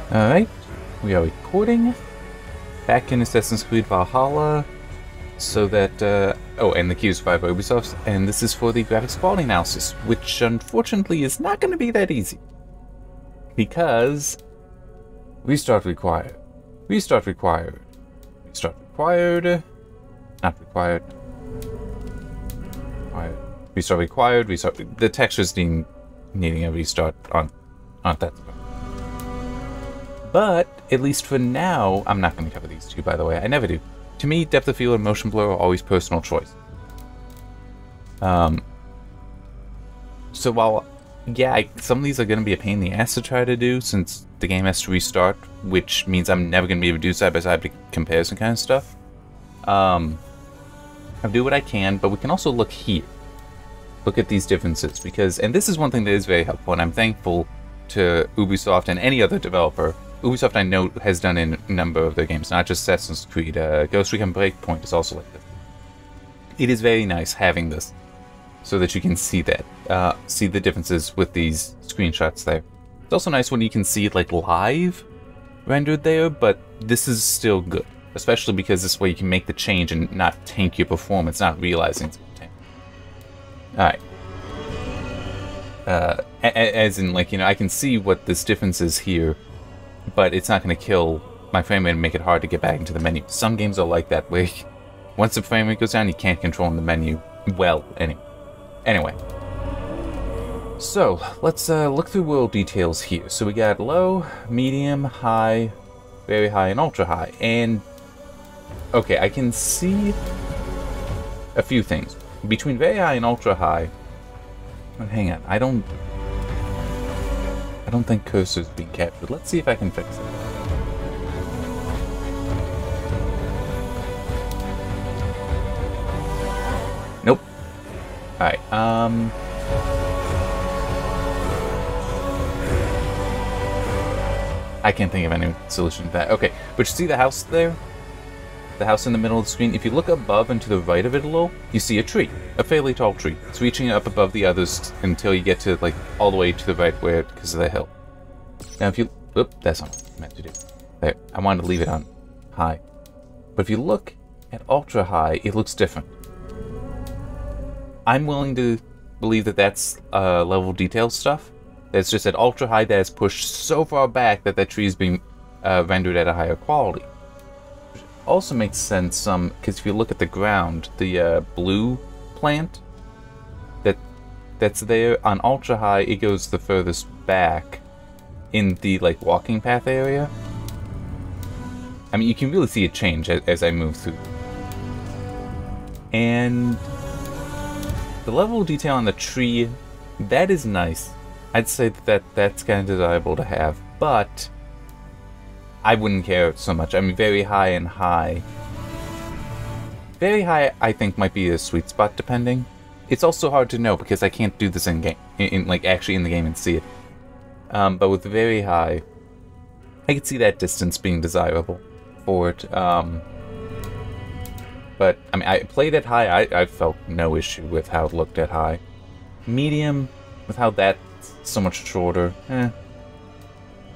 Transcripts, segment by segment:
Alright, we are recording back in Assassin's Creed Valhalla, so that, oh, and the key is by Ubisoft, and this is for the graphics quality analysis, which unfortunately is not going to be that easy. Because restart required, restart required, restart required, not required, required, restart required, restart. The textures needing a restart aren't that spot. But, at least for now, I'm not going to cover these two, by the way. I never do. To me, depth of field and motion blur are always personal choice. So while, yeah, some of these are going to be a pain in the ass to try to do, since the game has to restart, which means I'm never going to be able to do side-by-side comparison kind of stuff. I'll do what I can, but we can also look here. Look at these differences, because, and this is one thing that is very helpful, and I'm thankful to Ubisoft and any other developer. Ubisoft, I know, has done in a number of their games, not just Assassin's Creed. Ghost Recon Breakpoint is also like this. It is very nice having this, so that you can see that, see the differences with these screenshots there. It's also nice when you can see it like live rendered there, but this is still good, especially because this way you can make the change and not tank your performance, not realizing it's tank. Alright. As in, like, you know, I can see what this difference is here, but it's not going to kill my frame rate and make it hard to get back into the menu. Some games are like that, where once the frame rate goes down, you can't control the menu well anyway. So, let's look through world details here. So we got low, medium, high, very high, and ultra high. And, okay, I can see a few things. Between very high and ultra high, but hang on, I don't think cursor's being captured. Let's see if I can fix it. Nope. Alright, I can't think of any solution to that. Okay, but you see the house there? The house in the middle of the screen? If you look above and to the right of it a little, you see a tree. A fairly tall tree. It's reaching up above the others until you get to, like, all the way to the right where, because of the hill. Now if you, oop, that's not what I meant to do. There, I wanted to leave it on high. But if you look at ultra high, it looks different. I'm willing to believe that that's level detail stuff. That's just at ultra high that is pushed so far back that that tree is being rendered at a higher quality. Which also makes sense, because if you look at the ground, the blue plant that's there on ultra high, it goes the furthest back in the, like, walking path area. I mean, you can really see it change as I move through. And the level of detail on the tree, that is nice. I'd say that's kind of desirable to have, but I wouldn't care so much. I mean, very high and high. Very high, I think, might be a sweet spot, depending. It's also hard to know, because I can't do this in-game, like, actually in the game and see it. But with very high, I could see that distance being desirable for it. But, I mean, I played at high, I felt no issue with how it looked at high. Medium, with how that's so much shorter, And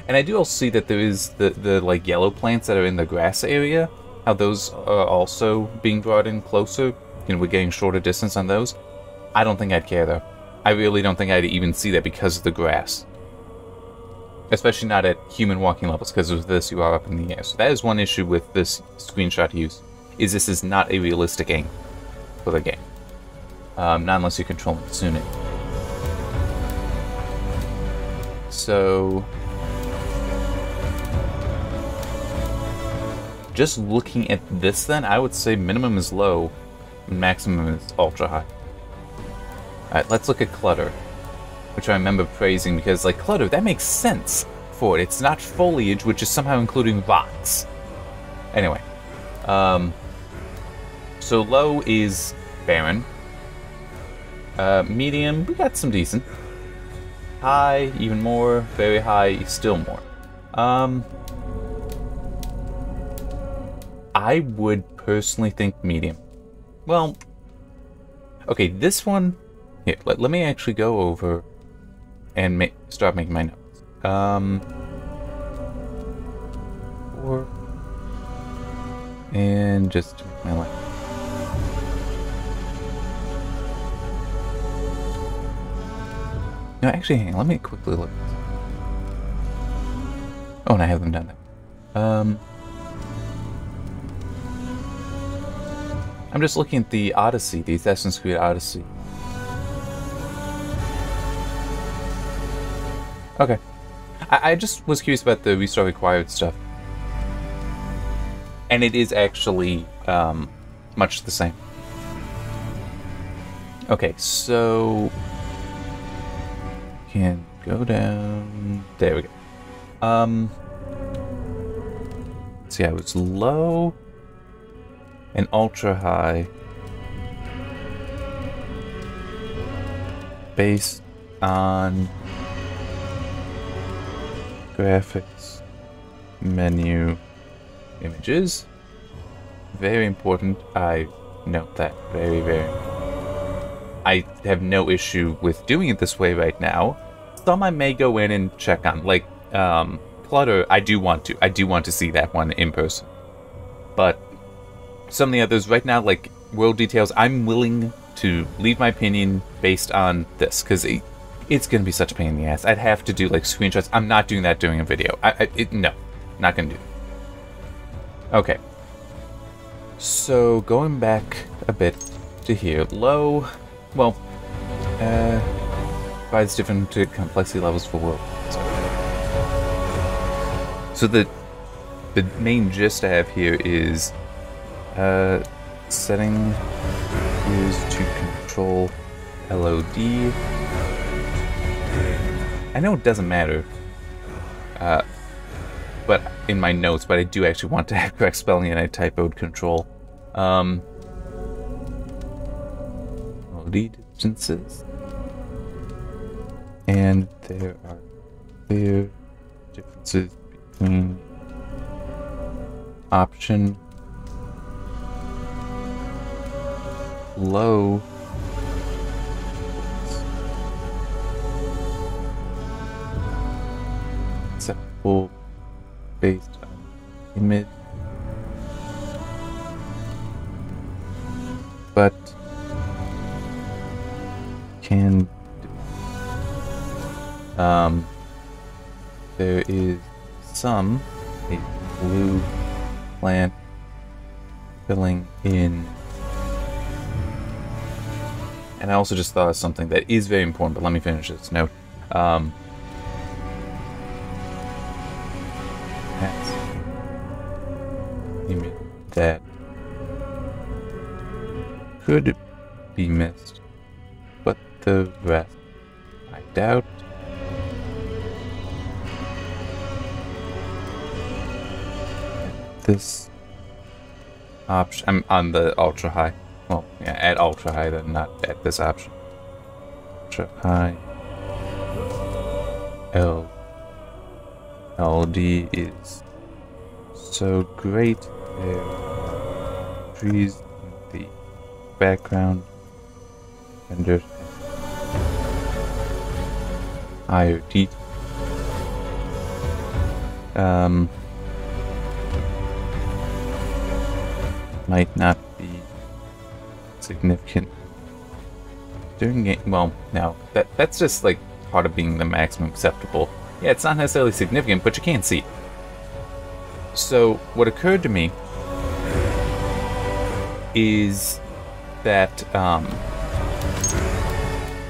I do also see that there is the like, yellow plants that are in the grass area, how those are also being brought in closer. You know, we're getting shorter distance on those. I don't think I'd care, though. I really don't think I'd even see that because of the grass. Especially not at human walking levels, because with this you are up in the air. So that is one issue with this screenshot use, is this is not a realistic aim for the game. Not unless you're controlling Tsune. So, just looking at this then, I would say minimum is low, maximum is ultra high. Alright, let's look at Clutter, which I remember praising because, like, Clutter, that makes sense for it. It's not foliage, which is somehow including rocks. Anyway, so low is barren. Medium, we got some decent. High, even more. Very high, still more. I would personally think medium. Well, okay, this one... Here, let me actually go over and start making my notes. 4. And just to make my life. No, actually, hang on, let me quickly look. Oh, and I haven't done that. I'm just looking at the Odyssey, the Assassin's Creed Odyssey. Okay. I just was curious about the restart required stuff. And it is actually much the same. Okay, so... Can go down... There we go. See, I was low and ultra high based on graphics, menu, images. Very important. I note that. Very, very important. I have no issue with doing it this way right now. Some I may go in and check on, like Clutter. I do want to see that one in person. But some of the others right now, like world details, I'm willing to leave my opinion based on this because it's gonna be such a pain in the ass. I'd have to do like screenshots. I'm not doing that during a video. No, not gonna do that. Okay. So going back a bit to here, low. Well, provides different complexity levels for world. So the main gist I have here is setting is to control LOD. I know it doesn't matter, but in my notes, but I do actually want to have correct spelling and I typoed control. LOD distances. And there are clear differences between option low acceptable based on image, but can there is some a blue plant filling in. And I also just thought of something that is very important, but let me finish this note. That's image that could be missed, but the rest, I doubt. This option, I'm on the ultra high. Well, yeah, at ultra high, then not at this option. Ultra high. LD is so great. There are trees in the background. Rendered higher detail. Might not be significant during game. Well, no, that's just like part of being the maximum acceptable. Yeah, it's not necessarily significant, but you can't see it. So what occurred to me is that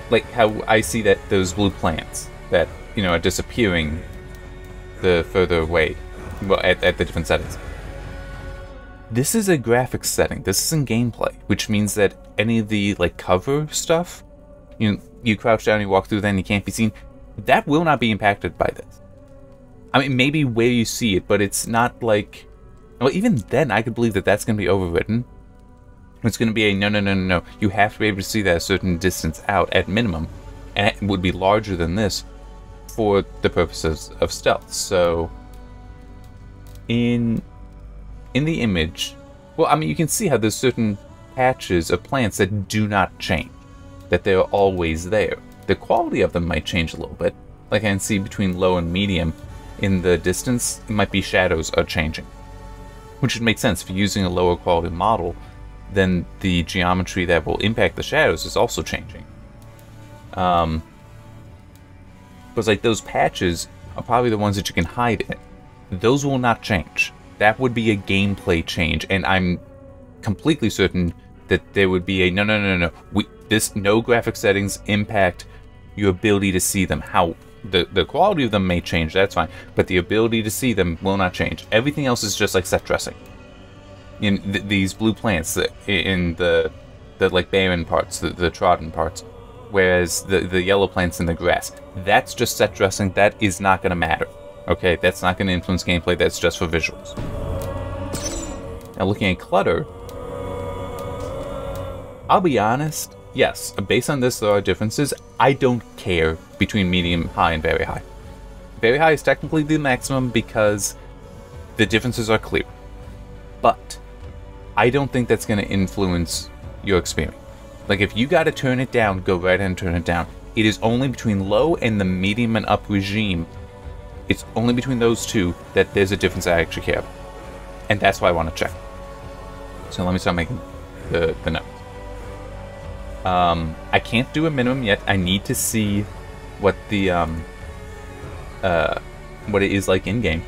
like how I see that those blue plants that, you know, are disappearing the further away, well, at the different settings. This is a graphics setting. This isn't gameplay, which means that any of the like cover stuff, you crouch down, you walk through, then you can't be seen. That will not be impacted by this. I mean, maybe where you see it, but it's not like. Well, even then, I could believe that that's going to be overwritten. It's going to be a no. You have to be able to see that a certain distance out at minimum, and it would be larger than this for the purposes of stealth. So, in the image, well, I mean, you can see how there's certain patches of plants that do not change, that they're always there. The quality of them might change a little bit. Like I can see between low and medium, in the distance, it might be shadows are changing. Which would make sense. If you're using a lower quality model, then the geometry that will impact the shadows is also changing. Because like those patches are probably the ones that you can hide in. Those will not change. That would be a gameplay change, and I'm completely certain that there would be a no. No graphic settings impact your ability to see them. How the quality of them may change, that's fine, but the ability to see them will not change. Everything else is just like set dressing. In these blue plants, in the like barren parts, the trodden parts, whereas the yellow plants in the grass, that's just set dressing. That is not going to matter. Okay, that's not going to influence gameplay. That's just for visuals. Now looking at clutter, I'll be honest. Yes, based on this, there are differences. I don't care between medium, high, and very high. Very high is technically the maximum because the differences are clear. But I don't think that's going to influence your experience. Like, if you got to turn it down, go right ahead and turn it down. It is only between low and the medium and up regime. It's only between those two that there's a difference I actually care about. And that's why I want to check. So let me start making the notes. I can't do a minimum yet. I need to see what the what it is like in game.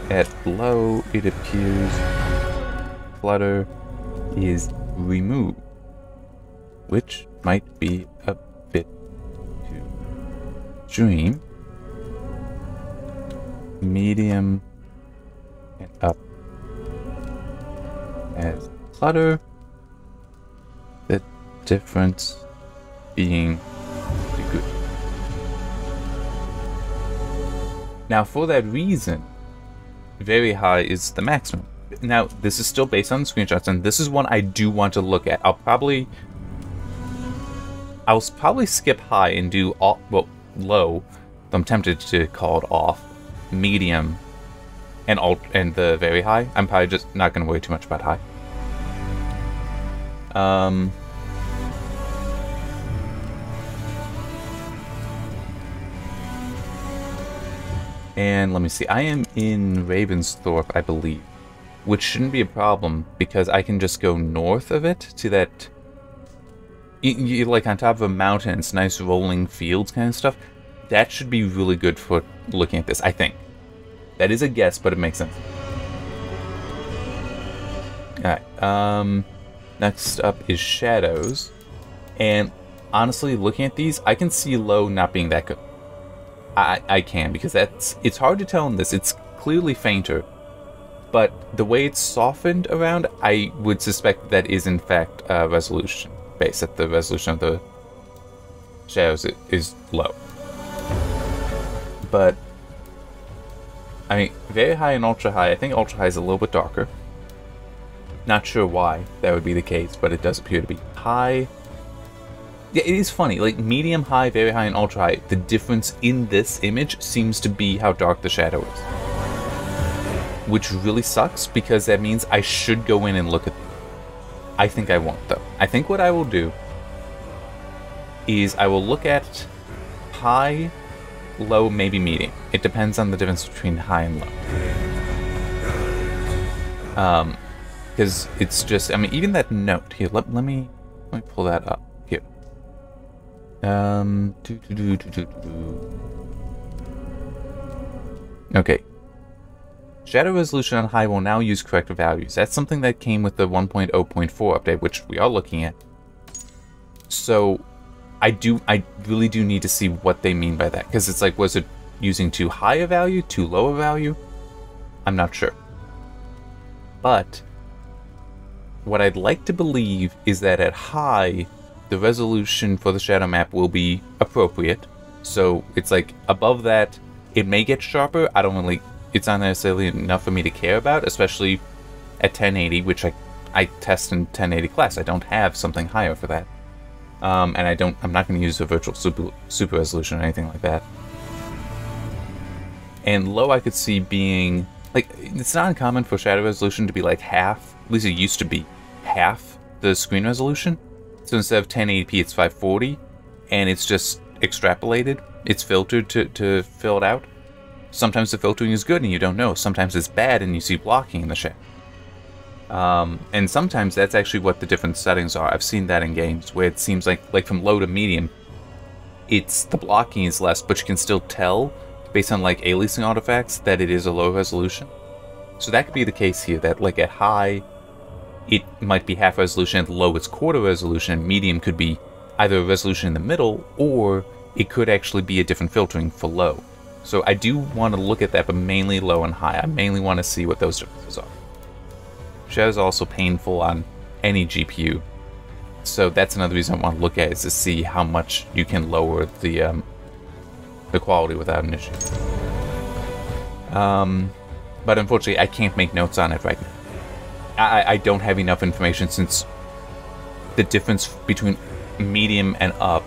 At low, it appears clutter is removed, which might be a bit too extreme. Medium and up as clutter. The difference being good. Now, for that reason, very high is the maximum. Now, this is still based on the screenshots, and this is one I do want to look at. I'll probably skip high and do all, well, low. I'm tempted to call it off, medium, and the very high. I'm probably just not going to worry too much about high. And let me see, I am in Ravensthorpe, I believe, which shouldn't be a problem because I can just go north of it to that, you're like on top of a mountain, it's nice rolling fields kind of stuff. That should be really good for looking at this, I think. That is a guess, but it makes sense. Alright, next up is shadows. And honestly, looking at these, I can see low not being that good. I can, because it's hard to tell in this. It's clearly fainter, but the way it's softened around, I would suspect that is in fact resolution based. That the resolution of the shadows is low. But I mean, very high and ultra high. I think ultra high is a little bit darker. Not sure why that would be the case, but it does appear to be high. Yeah, it is funny, like medium, high, very high, and ultra high, the difference in this image seems to be how dark the shadow is. Which really sucks, because that means I should go in and look at them. I think I won't, though. I think what I will do is I will look at high, low, maybe medium. It depends on the difference between high and low. Because it's just, I mean, even that note here, let me pull that up. Here. Okay. Shadow resolution on high will now use correct values. That's something that came with the 1.0.4 update, which we are looking at. So, I really do need to see what they mean by that, because it's like, was it using too high a value, too low a value? I'm not sure. But what I'd like to believe is that at high, the resolution for the shadow map will be appropriate. So it's like above that, it may get sharper. I don't really, it's not necessarily enough for me to care about, especially at 1080, which I test in 1080 class. I don't have something higher for that. And I'm not going to use a virtual super resolution or anything like that. And low I could see being, like, it's not uncommon for shadow resolution to be like half, at least it used to be, half the screen resolution. So instead of 1080p, it's 540, and it's just extrapolated. it's filtered to fill it out. Sometimes the filtering is good and you don't know. Sometimes it's bad and you see blocking in the shadow. And sometimes that's actually what the different settings are. I've seen that in games where it seems like from low to medium, the blocking is less, but you can still tell based on like aliasing artifacts that it is a low resolution. So that could be the case here, that like at high, it might be half resolution, at low it's quarter resolution, and medium could be either a resolution in the middle, or it could actually be a different filtering for low. So I do want to look at that, but mainly low and high. I mainly want to see what those differences are. Shadows are also painful on any GPU. So that's another reason I want to look at, is to see how much you can lower the quality without an issue. But unfortunately, I can't make notes on it right now. I don't have enough information, since the difference between medium and up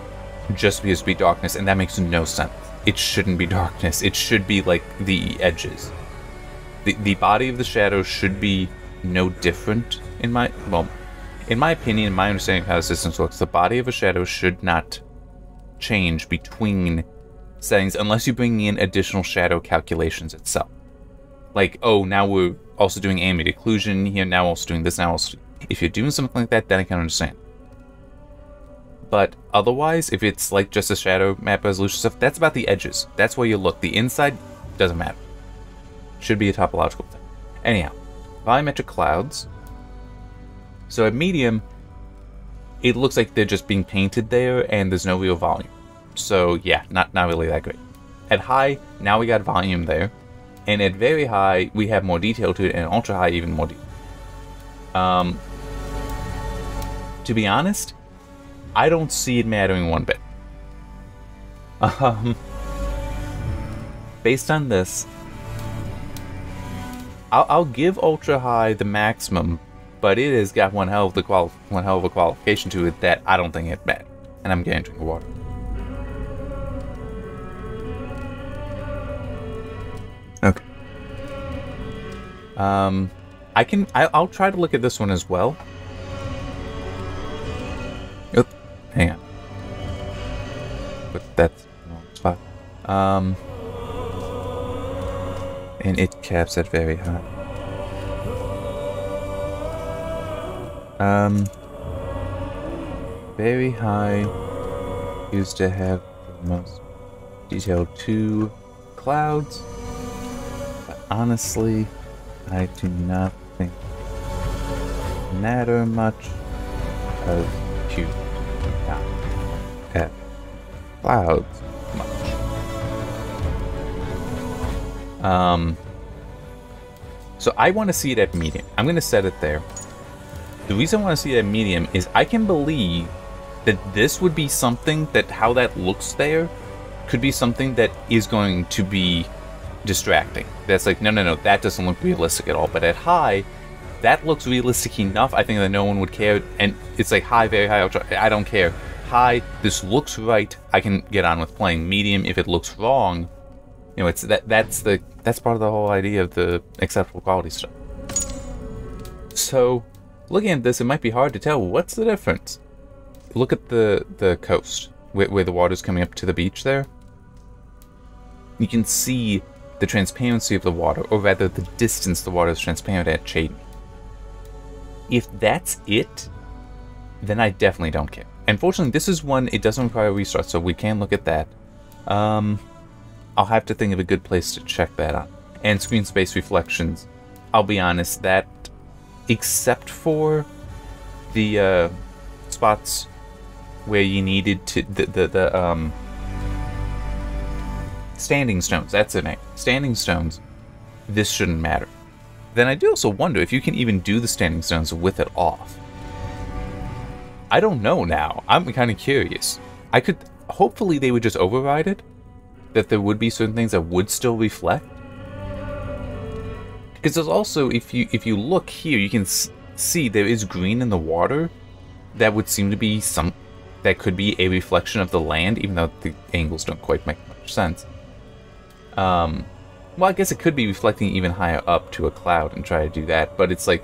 just appears to be darkness, and that makes no sense. It shouldn't be darkness. It should be like the edges. The body of the shadow should be no different in my opinion, my understanding of how the system works. The body of a shadow should not change between settings unless you bring in additional shadow calculations itself. Like, oh, now we're also doing ambient occlusion here, now also doing this, now also. If you're doing something like that, then I can understand. But otherwise, if it's like just a shadow map resolution stuff, that's about the edges. That's where you look. The inside doesn't matter. Should be a topological thing. Anyhow, volumetric clouds. So at medium, it looks like they're just being painted there and there's no real volume. So yeah, not really that great. At high, now we got volume there. And at very high, we have more detail to it, and ultra high, even more detail. To be honest, I don't see it mattering one bit. Based on this, I'll give ultra high the maximum, but it has got one hell of a qualification to it that I don't think it's bad. And I'm getting to drink water. Okay. I'll try to look at this one as well. Oop, hang on. But that's the wrong spot. And it caps at very high. Very high used to have the most detailed 2 clouds. Honestly, I do not think it matter much, because you do not have clouds much. So I want to see it at medium. I'm going to set it there. The reason I want to see it at medium is I can believe that this would be something that how that looks there could be something that is going to be distracting. That's like, no, that doesn't look realistic at all. But at high, that looks realistic enough, I think, that no one would care. And it's like high, very high, ultra, I don't care. High, this looks right, I can get on with playing. Medium, if it looks wrong, you know, it's that's part of the whole idea of the acceptable quality stuff. So, looking at this, it might be hard to tell what's the difference. Look at the coast, where the water's coming up to the beach there. You can see the transparency of the water, or rather the distance the water is transparent at shading. If that's it, then I definitely don't care. Unfortunately, this is one, it doesn't require a restart, so we can look at that. I'll have to think of a good place to check that out. And screen space reflections, I'll be honest, that, except for the spots where you needed to, the standing stones, that's the name. Standing stones, this shouldn't matter. Then I do also wonder if you can even do the standing stones with it off. I don't know now. I'm kind of curious. Hopefully they would just override it. That there would be certain things that would still reflect. Because there's also, if you look here, you can see there is green in the water. That would seem to be that could be a reflection of the land, even though the angles don't quite make much sense. Well, I guess it could be reflecting even higher up to a cloud and try to do that, but it's like,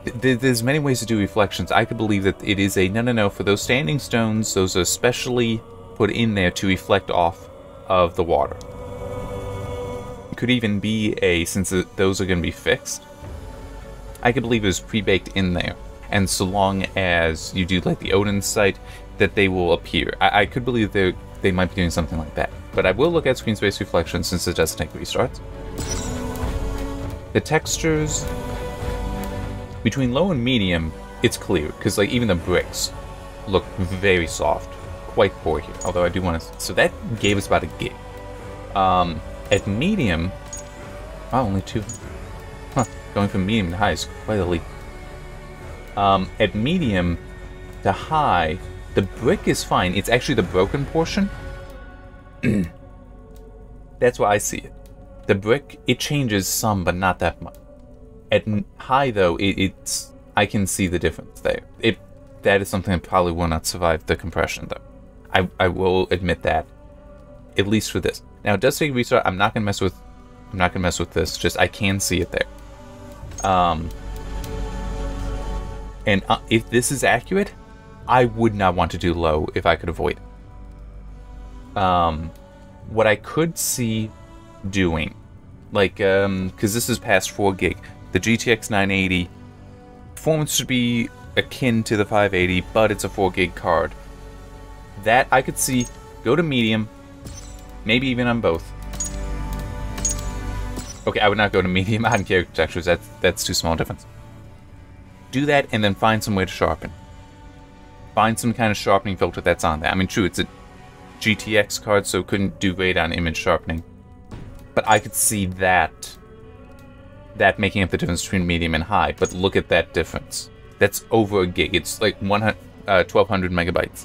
there's many ways to do reflections. I could believe that it is a, no, for those standing stones, those are specially put in there to reflect off of the water. It could even be since those are going to be fixed, I could believe it was pre-baked in there. And so long as you do like the Odin site, that they will appear. I could believe they might be doing something like that. But I will look at screen space reflection since it doesn't take restarts. The textures between low and medium, it's clear because like even the bricks look very soft, quite poor here. Although I do want to, so that gave us about a gig. At medium, wow, only 2. Huh, going from medium to high is quite a leap. At medium to high, the brick is fine. It's actually the broken portion. That's why I see it. The brick, it changes some, but not that much. At high, though, I can see the difference there. That is something that probably will not survive the compression, though. I will admit that, at least for this. Now, it does take a restart. I'm not gonna mess with this. Just I can see it there. And if this is accurate, I would not want to do low if I could avoid it. What I could see doing, like, because this is past 4 gig, the GTX 980 performance should be akin to the 580, but it's a 4 gig card. That I could see go to medium, maybe even on both. Okay, I would not go to medium on character textures. That's too small a difference. Do that and then find some way to sharpen. Find some kind of sharpening filter that's on there. I mean, true, it's a GTX card, so it couldn't do great on image sharpening. But I could see that making up the difference between medium and high. But look at that difference. That's over a gig. It's like 1,200 megabytes.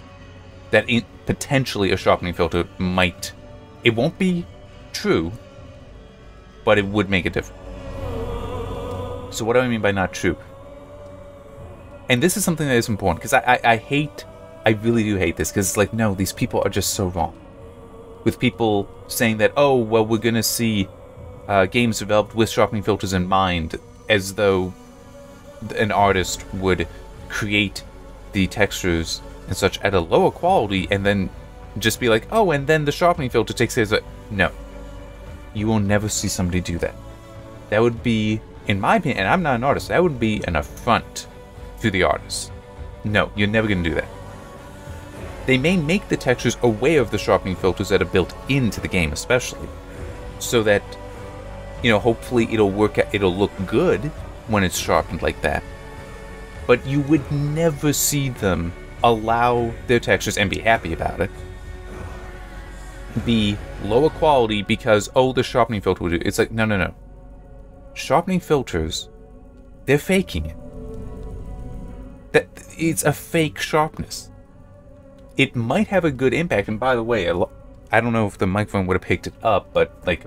That potentially a sharpening filter might... It won't be true, but it would make a difference. So what do I mean by not true? And this is something that is important, because I really do hate this, because it's like, no, these people are just so wrong. With people saying that, oh, well, we're going to see games developed with sharpening filters in mind, as though an artist would create the textures and such at a lower quality, and then just be like, oh, and then the sharpening filter takes it as no. You will never see somebody do that. That would be, in my opinion, and I'm not an artist, that would be an affront to the artist. No, you're never going to do that. They may make the textures aware of the sharpening filters that are built into the game, especially, so that, you know, hopefully it'll look good when it's sharpened like that. But you would never see them allow their textures, and be happy about it, be lower quality because, oh, the sharpening filter will do it. It's like, no, no, no. Sharpening filters, they're faking it. It's a fake sharpness. It might have a good impact, and by the way, I don't know if the microphone would have picked it up, but like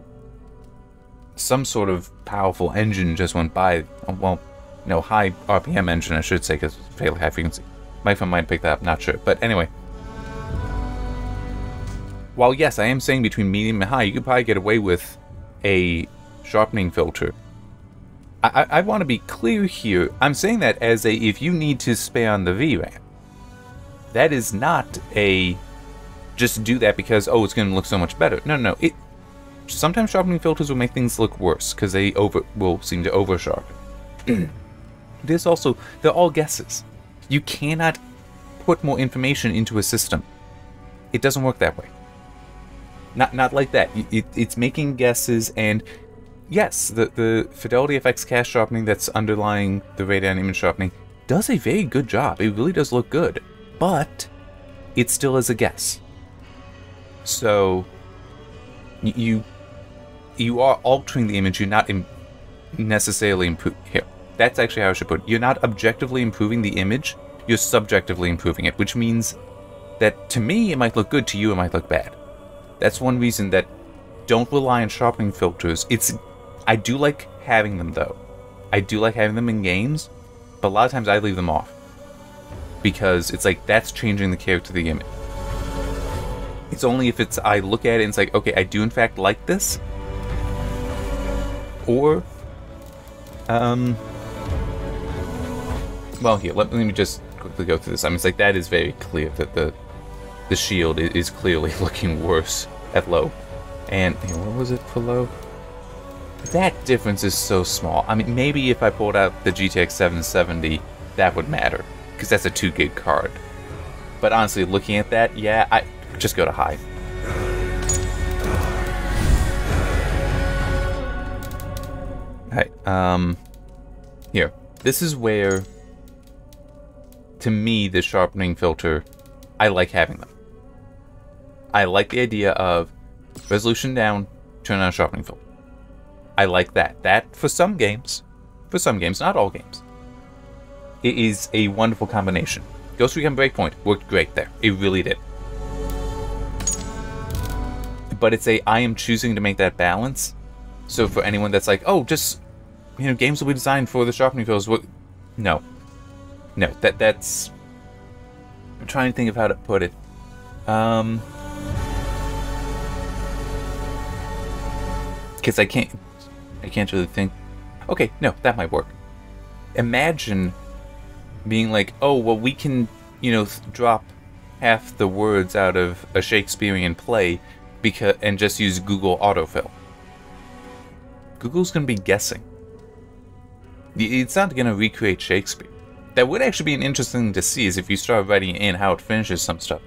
some sort of powerful engine just went by. Well, no, high RPM engine, I should say, because it's fairly high frequency. Microphone might pick that up, not sure. But anyway, while yes, I am saying between medium and high, you could probably get away with a sharpening filter. I want to be clear here. I'm saying that as a, if you need to spare on the VRAM. That is not a, just do that because, oh, it's going to look so much better. No, no, sometimes sharpening filters will make things look worse because they will seem to over sharpen. There's also, they're all guesses. You cannot put more information into a system. It doesn't work that way. Not like that. It's making guesses, and yes, the Fidelity FX cast sharpening that's underlying the Radeon image sharpening does a very good job. It really does look good, but it still is a guess. So you are altering the image. You're not necessarily improving. Here, that's actually how I should put it. You're not objectively improving the image. You're subjectively improving it, which means that to me it might look good, to you it might look bad. That's one reason that don't rely on sharpening filters. I do like having them, though. I do like having them in games, but a lot of times I leave them off. Because it's like, that's changing the character of the image. It's only if I look at it and it's like, okay, I do in fact like this. Or, well, here, let me just quickly go through this. I mean, it's like, that is very clear that the shield is clearly looking worse at low. And what was it for low? That difference is so small. I mean, maybe if I pulled out the GTX 770, that would matter, because that's a 2 gig card. But honestly, looking at that, yeah, I just go to high. Alright, here. This is where, to me, the sharpening filter, I like having them. I like the idea of resolution down, turn on a sharpening filter. I like that. That, for some games, not all games, it is a wonderful combination. Ghost Recon Breakpoint worked great there. It really did. But it's I am choosing to make that balance. So for anyone that's like, oh, just, games will be designed for the sharpening filters. No. No, that's... I'm trying to think of how to put it. Because I can't really think. Okay, no, that might work. Imagine being like, oh, well, we can, drop half the words out of a Shakespearean play and just use Google autofill. Google's going to be guessing. It's not going to recreate Shakespeare. That would actually be an interesting thing to see, is if you start writing in how it finishes some stuff.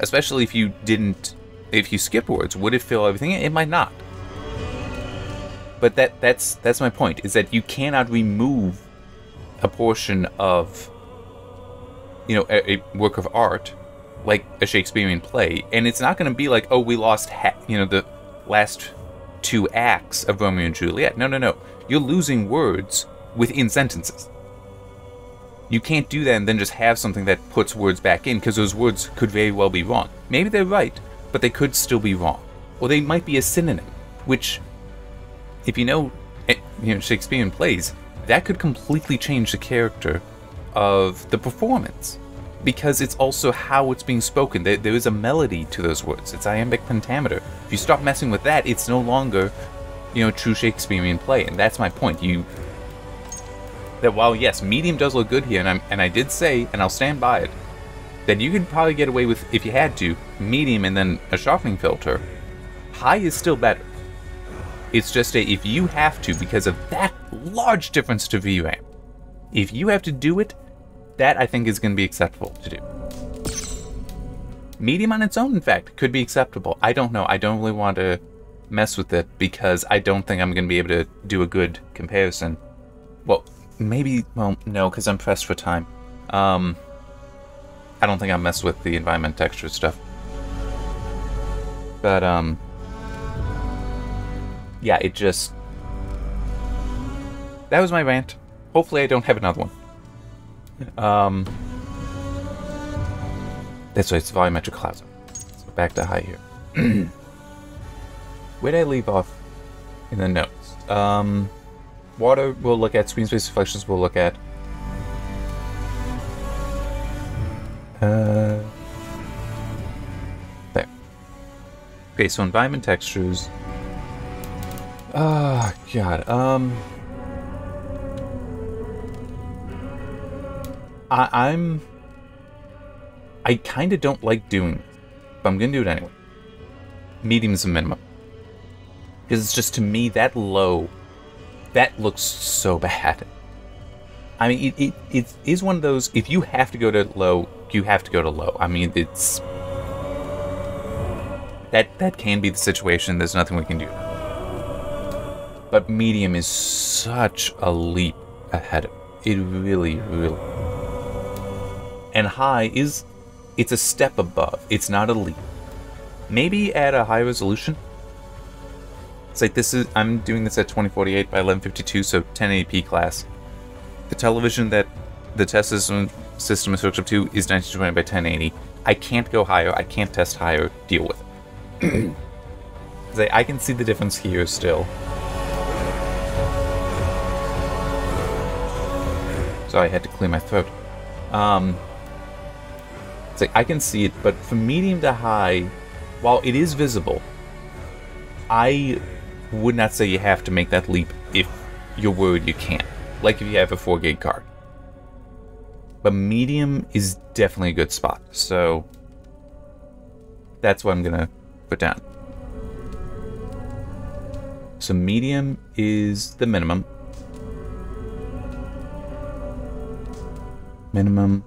Especially if you skip words, would it fill everything in? It might not. But that's my point, is that you cannot remove a portion of, a work of art, like a Shakespearean play, and it's not going to be like, oh, we lost, the last 2 acts of Romeo and Juliet. No. You're losing words within sentences. You can't do that and then just have something that puts words back in, because those words could very well be wrong. Maybe they're right, but they could still be wrong. Or they might be a synonym, which, if you know Shakespearean plays, that could completely change the character of the performance, because it's also how it's being spoken. There is a melody to those words. It's iambic pentameter. If you stop messing with that, it's no longer, true Shakespearean play. And that's my point. That while yes, medium does look good here, and I did say, and I'll stand by it, that you could probably get away with, if you had to, medium and then a sharpening filter. High is still better. It's just if you have to, because of that large difference to VRAM, if you have to do it, that I think is going to be acceptable to do. Medium on its own, in fact, could be acceptable. I don't know. I don't really want to mess with it, because I don't think I'm going to be able to do a good comparison. Well, maybe, no, because I'm pressed for time. I don't think I'll mess with the environment texture stuff. But, yeah, it just... That was my rant. Hopefully I don't have another one. That's right, it's Volumetric Clouds. So back to high here. Where did I leave off in the notes? Water we'll look at, screen space reflections we'll look at. There. Okay, so environment textures. Oh, God. I kind of don't like doing this, but I'm going to do it anyway. Medium is the minimum. Because it's just, to me, that low, that looks so bad. I mean, it is one of those, if you have to go to low, you have to go to low. I mean, it's... That can be the situation, there's nothing we can do. But medium is such a leap ahead of it. It really, really... And high is... It's a step above. It's not a leap. Maybe at a high resolution. It's like this is... I'm doing this at 2048 by 1152, so 1080p class. The television that the test system is hooked up to is 1920 by 1080. I can't go higher. I can't test higher. Deal with it. I can see the difference here still. Sorry, I had to clear my throat. It's like I can see it, but from medium to high, while it is visible, I would not say you have to make that leap if you're worried you can't. Like if you have a 4 gig card. But medium is definitely a good spot. So that's what I'm gonna put down. So medium is the minimum. Minimum.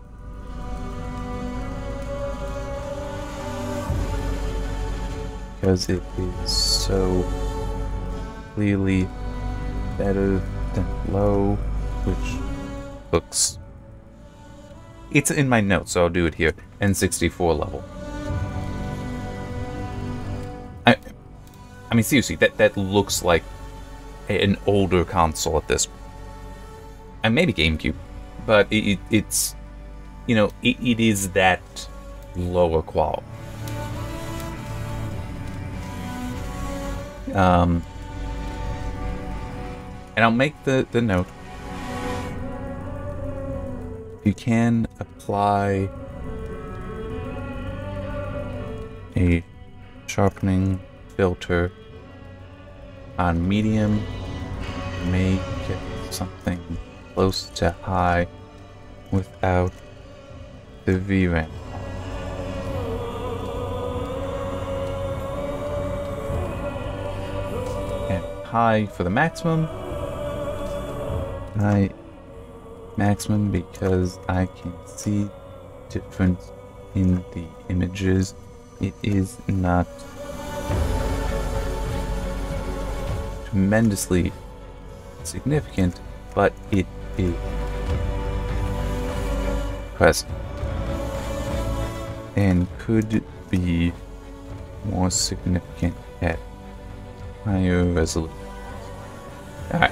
Because it is so clearly better than low, which looks... It's in my notes, so I'll do it here. N64 level. I mean, seriously, that looks like an older console at this point. And maybe GameCube. But it's, you know, it is that lower quality. And I'll make the note. You can apply a sharpening filter on medium, make it something close to high without the VRAM. And high for the maximum. High maximum because I can see difference in the images. It is not tremendously significant, but it is present and could be more significant at higher resolution. Alright.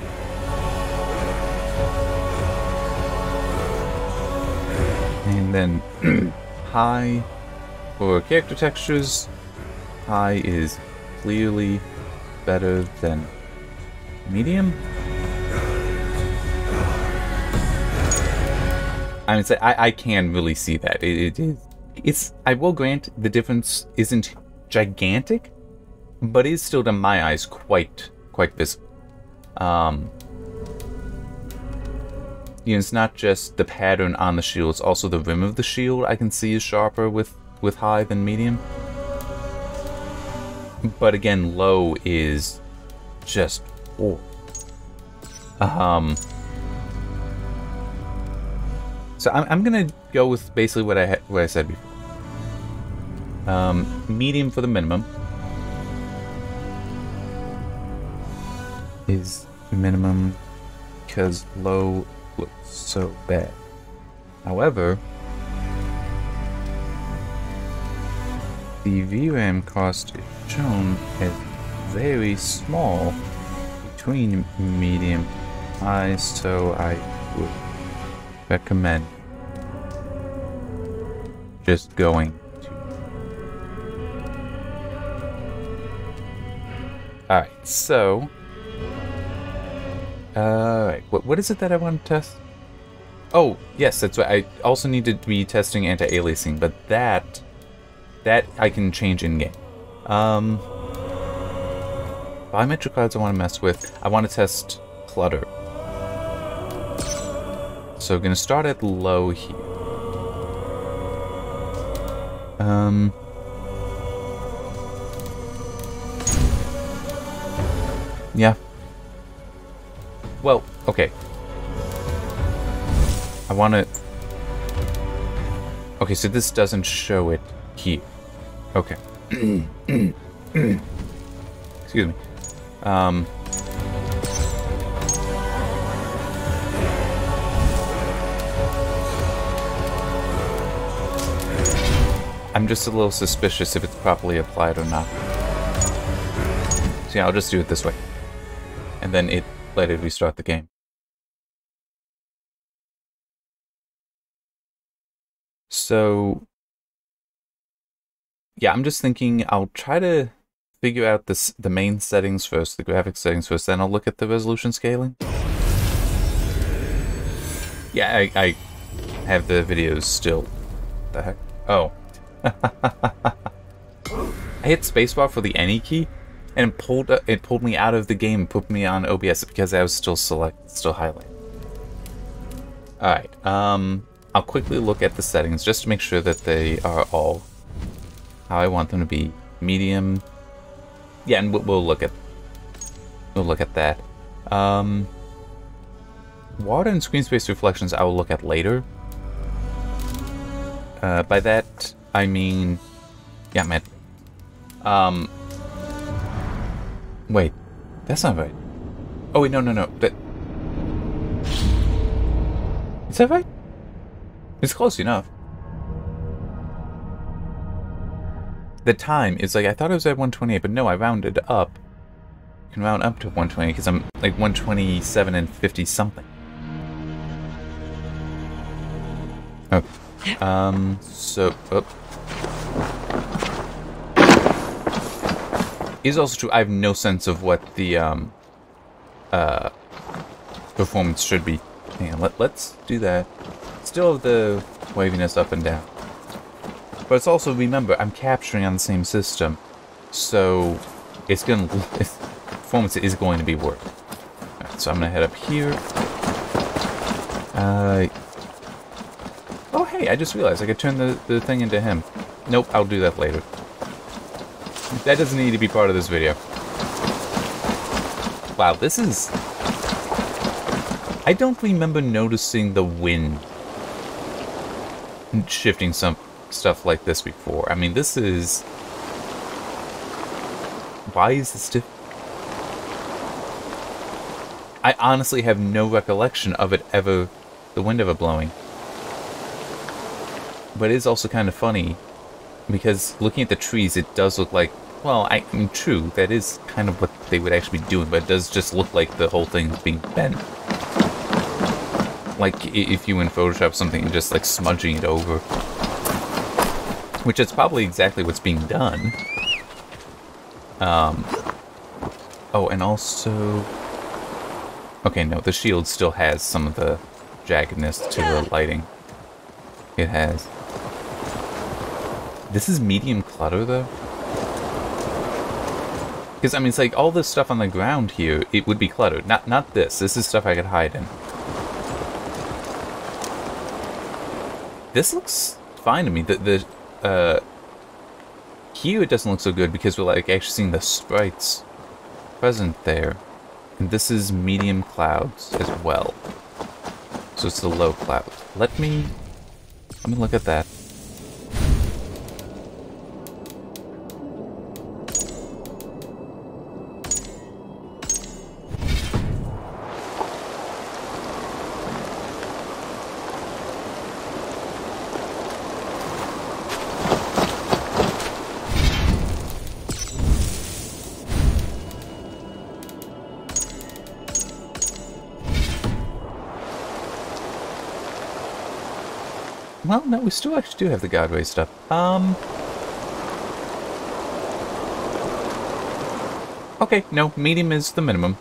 And then high for character textures. High is clearly better than medium. I mean, I can really see that. It's. I will grant the difference isn't gigantic, but is still, to my eyes, quite visible. You know, it's not just the pattern on the shield; it's also the rim of the shield. I can see is sharper with high than medium. But again, low is just So I'm gonna go with basically what I said before. Medium for the minimum is minimum because low looks so bad. However, the VRAM cost is shown as very small between medium and high, so I would recommend just going to... Alright, so... Alright, what is it that I want to test? Oh, yes, that's right. I also need to be testing anti-aliasing, but that I can change in-game. Volumetric Clouds I want to mess with. I want to test Clutter. So I'm going to start at low here. Yeah. Well, okay. I want to... Okay, so this doesn't show it here. Okay. Excuse me. I'm just a little suspicious if it's properly applied or not. So yeah, I'll just do it this way. And then let it restart the game. So... yeah, I'm just thinking I'll try to figure out the main settings first, the graphics settings first, then I'll look at the resolution scaling. Yeah, I have the videos still. What the heck? Oh. I hit spacebar for the any key, and it pulled me out of the game, put me on OBS because I was still highlighted. Alright, I'll quickly look at the settings just to make sure that they are all how I want them to be. Medium. Yeah, and we'll look at that. Water and screen space reflections I will look at later. By that I mean, yeah, man. Wait, that's not right. Oh wait, no. Is that right? It's close enough. The time is like, I thought it was at 128, but no, I rounded up. You can round up to 120 because I'm like 127 and 50 something. Okay. Is also true. I have no sense of what the performance should be. Hang on, let's do that. Still have the waviness up and down. But it's also, remember, I'm capturing on the same system, so it's gonna performance is going to be work. Alright, so I'm gonna head up here. Oh hey, I just realized I could turn the thing into him. Nope, I'll do that later. That doesn't need to be part of this video. Wow, this is... I don't remember noticing the wind shifting some stuff like this before. I mean, this is... Why is this different? I honestly have no recollection of it ever... the wind ever blowing. But it is also kind of funny, because looking at the trees, it does look like... Well, I mean, true, that is kind of what they would actually be doing, but it does just look like the whole thing is being bent. Like, if you in Photoshop something and just, like, smudging it over. Which is probably exactly what's being done. Oh, and also... Okay, no, the shield still has some of the jaggedness to the lighting. It has. This is medium clutter, though? Because, I mean, it's like all this stuff on the ground here, it would be cluttered. Not this. This is stuff I could hide in. This looks fine to me. Here it doesn't look so good because we're, like, actually seeing the sprites present there. And this is medium clouds as well. So it's the low cloud. Let me look at that. Well, no, we still actually do have the Godway stuff. Okay, no, medium is the minimum.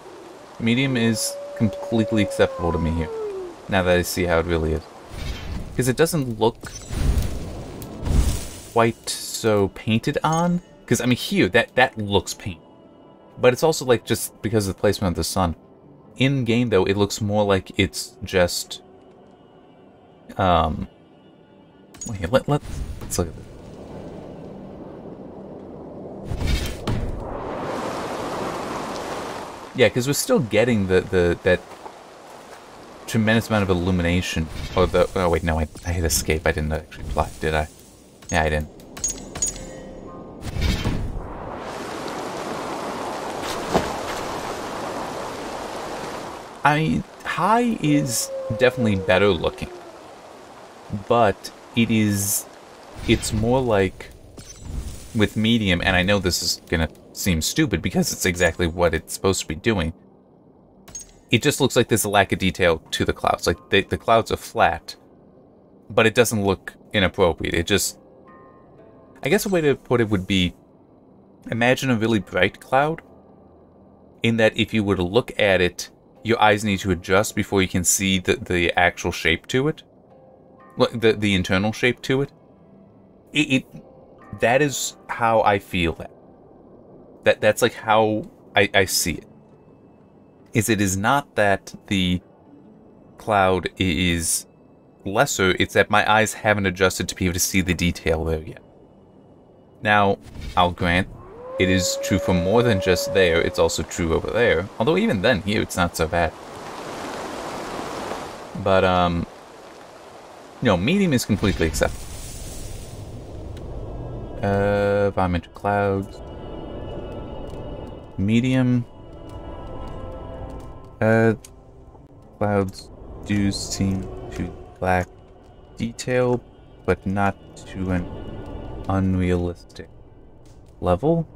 Medium is completely acceptable to me here. Now that I see how it really is. Because it doesn't look quite so painted on. Because, I mean, here, that looks paint. But it's also, like, just because of the placement of the sun. In-game, though, it looks more like it's just... Wait, let's look at this. Yeah, because we're still getting that tremendous amount of illumination. Or the... Oh, wait, no, I hit escape. I didn't actually apply, did I? Yeah, I didn't. I mean, high is definitely better looking. But it's more like with medium, and I know this is gonna seem stupid because it's exactly what it's supposed to be doing. It just looks like there's a lack of detail to the clouds. Like, the clouds are flat, but it doesn't look inappropriate. It just... I guess a way to put it would be, imagine a really bright cloud, in that if you were to look at it, your eyes need to adjust before you can see the actual shape to it. The internal shape to it. That is how I feel that. That's like how I see it. It is not that the cloud is lesser, it's that my eyes haven't adjusted to be able to see the detail there yet. Now, I'll grant, it is true for more than just there, it's also true over there. Although even then, here, it's not so bad. But, no, medium is completely acceptable. Volumetric Clouds. Medium. Clouds do seem to lack detail, but not to an unrealistic level.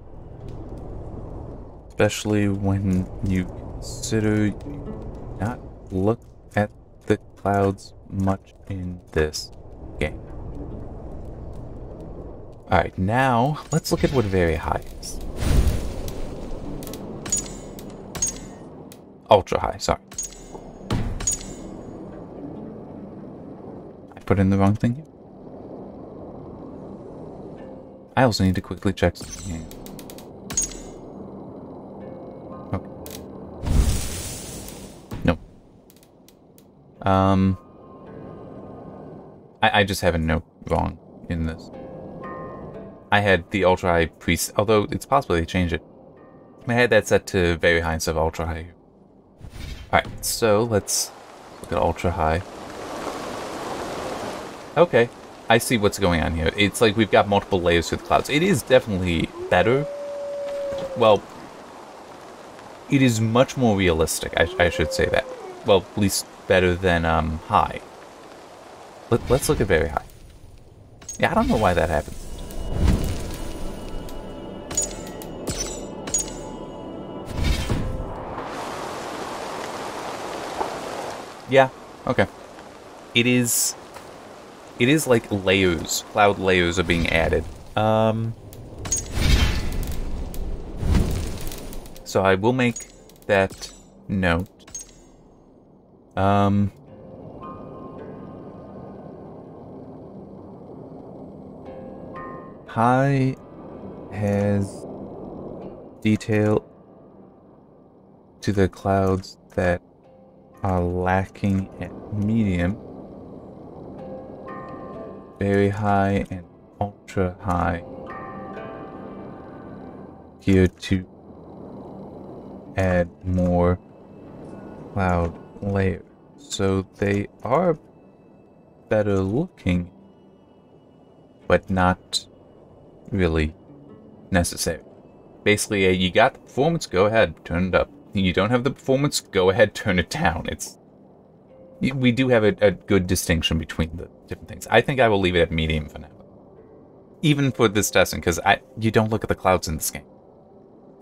Especially when you consider you not look at the clouds much in this game. Alright, now let's look at what very high is. Ultra high, sorry. I put in the wrong thing here. I also need to quickly check something here. Okay. No. I just have a note wrong in this. I had the ultra high preset, although it's possible they changed it. I had that set to very high instead of ultra high. Alright, so let's look at ultra high. Okay, I see what's going on here. It's like we've got multiple layers to the clouds. It is definitely better. Well, it is much more realistic, I should say that. Well, at least better than high. Let's look at very high. Yeah, I don't know why that happens. Yeah, okay. It is like layers. Cloud layers are being added. So I will make that note. High has detail to the clouds that are lacking at medium. Very high and ultra high here to add more cloud layers. So they are better looking, but not really necessary. Basically, you got the performance, go ahead, turn it up. You don't have the performance, go ahead, turn it down. We do have a good distinction between the different things. I think I will leave it at medium for now. Even for this testing, because you don't look at the clouds in this game.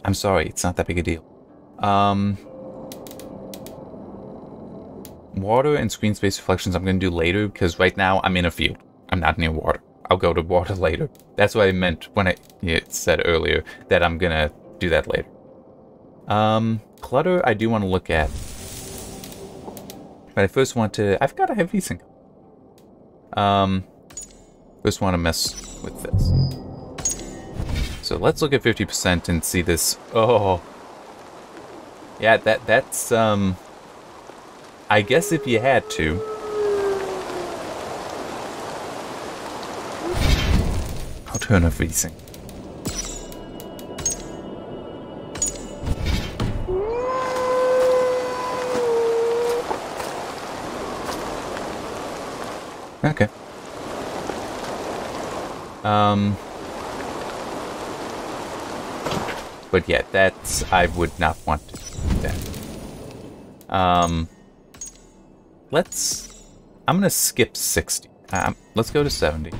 I'm sorry, it's not that big a deal. Water and screen space reflections I'm going to do later, because right now I'm in a field. I'm not near water. I'll go to water later. That's what I meant when I said earlier that I'm going to do that later. Clutter, I do want to look at. But I first want to... I forgot I have VSync. First want to mess with this. So let's look at 50% and see this. Oh. Yeah, that's, I guess if you had to. I'll turn off VSync. Okay. But yeah, that's... I would not want to do that. Let's... I'm gonna skip 60. Let's go to 70.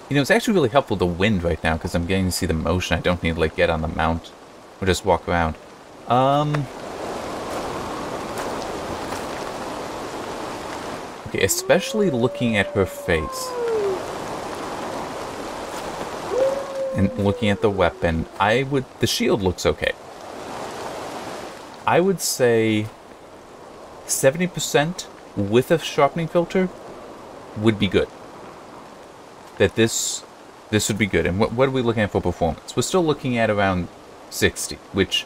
You know, it's actually really helpful, the wind right now, because I'm getting to see the motion. I don't need to, like, get on the mount. Or just walk around. Okay, especially looking at her face. And looking at the weapon, the shield looks okay. I would say 70% with a sharpening filter would be good. That this would be good. And what are we looking at for performance? We're still looking at around 60, which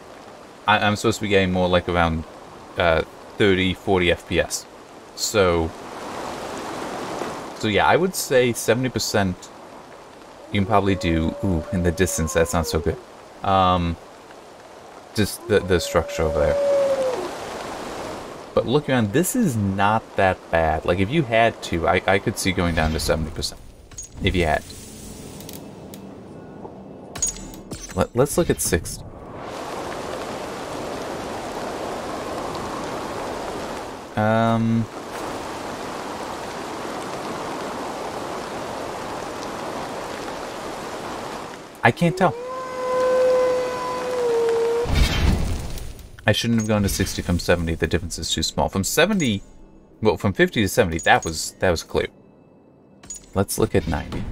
I'm supposed to be getting more like around 30, 40 FPS. So yeah, I would say 70% you can probably do. Ooh, in the distance, that's not so good. Just the structure over there. But look around, this is not that bad. Like, if you had to, I could see going down to 70%. If you had to. Let's look at 60. I can't tell. I shouldn't have gone to 60 from 70. The difference is too small. From 70, well, from 50 to 70, that was clear. Let's look at 90.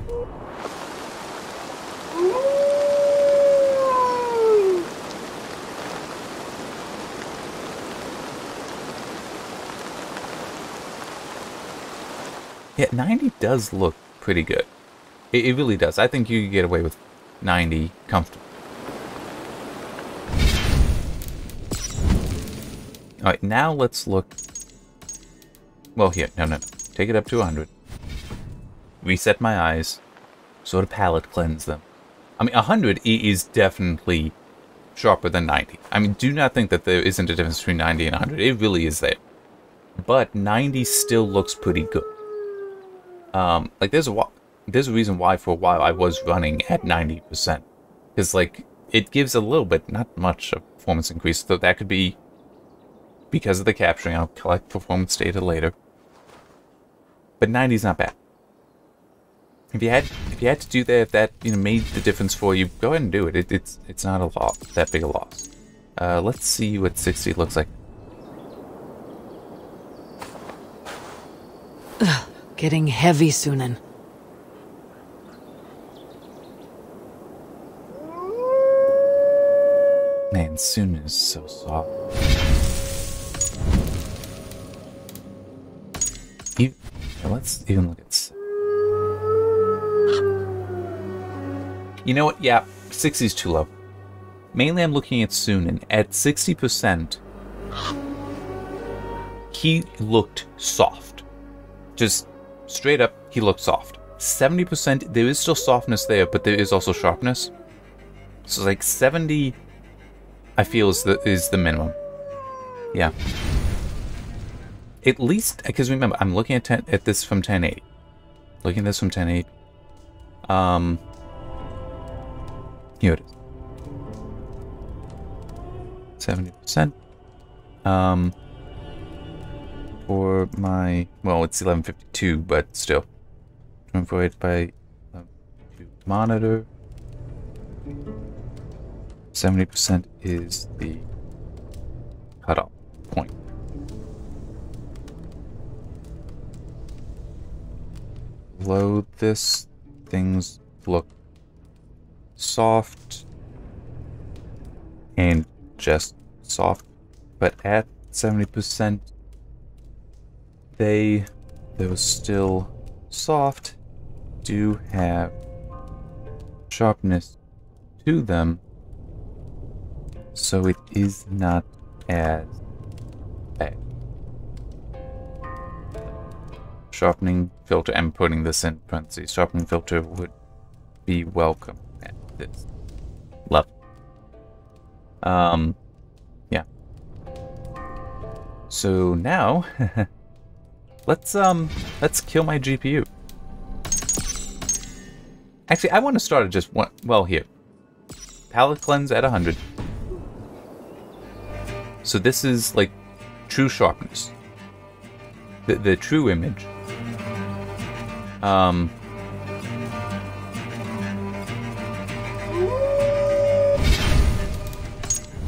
Yeah, 90 does look pretty good. It really does. I think you could get away with 90 comfortably. Alright, now let's look. Well, here. No. Take it up to 100. Reset my eyes. Sort of palette cleanse them. I mean, 100 is definitely sharper than 90. I mean, do not think that there isn't a difference between 90 and 100. It really is there. But 90 still looks pretty good. Like, there's a reason why for a while I was running at 90%. Because, like, it gives a little bit, not much, of performance increase. So that could be because of the capturing. I'll collect performance data later. But 90's not bad. If you had to do that, if that made the difference for you, go ahead and do it. It's not a lot, that big a loss. Let's see what 60 looks like. Ugh, getting heavy, Sunan. Man, Sunan is so soft. Let's even look at. You know what? Yeah, 60 is too low. Mainly, I'm looking at Sunan. At 60%, he looked soft. Just straight up, he looked soft. 70%, there is still softness there, but there is also sharpness. So, like 70, I feel is the minimum. Yeah. At least, because remember, I'm looking at this from 1080. Looking at this from 1080. Here it is. 70%. For my, well, it's 1152, but still. 24 by monitor. 70% is the cutoff point. Load this. Things look soft and just soft, but at 70% they, though still soft, do have sharpness to them, so it is not as bad. Sharpening filter, I'm putting this in parentheses, sharpening filter would be welcome at this level. Yeah. So now, let's kill my GPU. Actually, I want to start at just one, well, here. Palette cleanse at 100. So this is like true sharpness. The true image.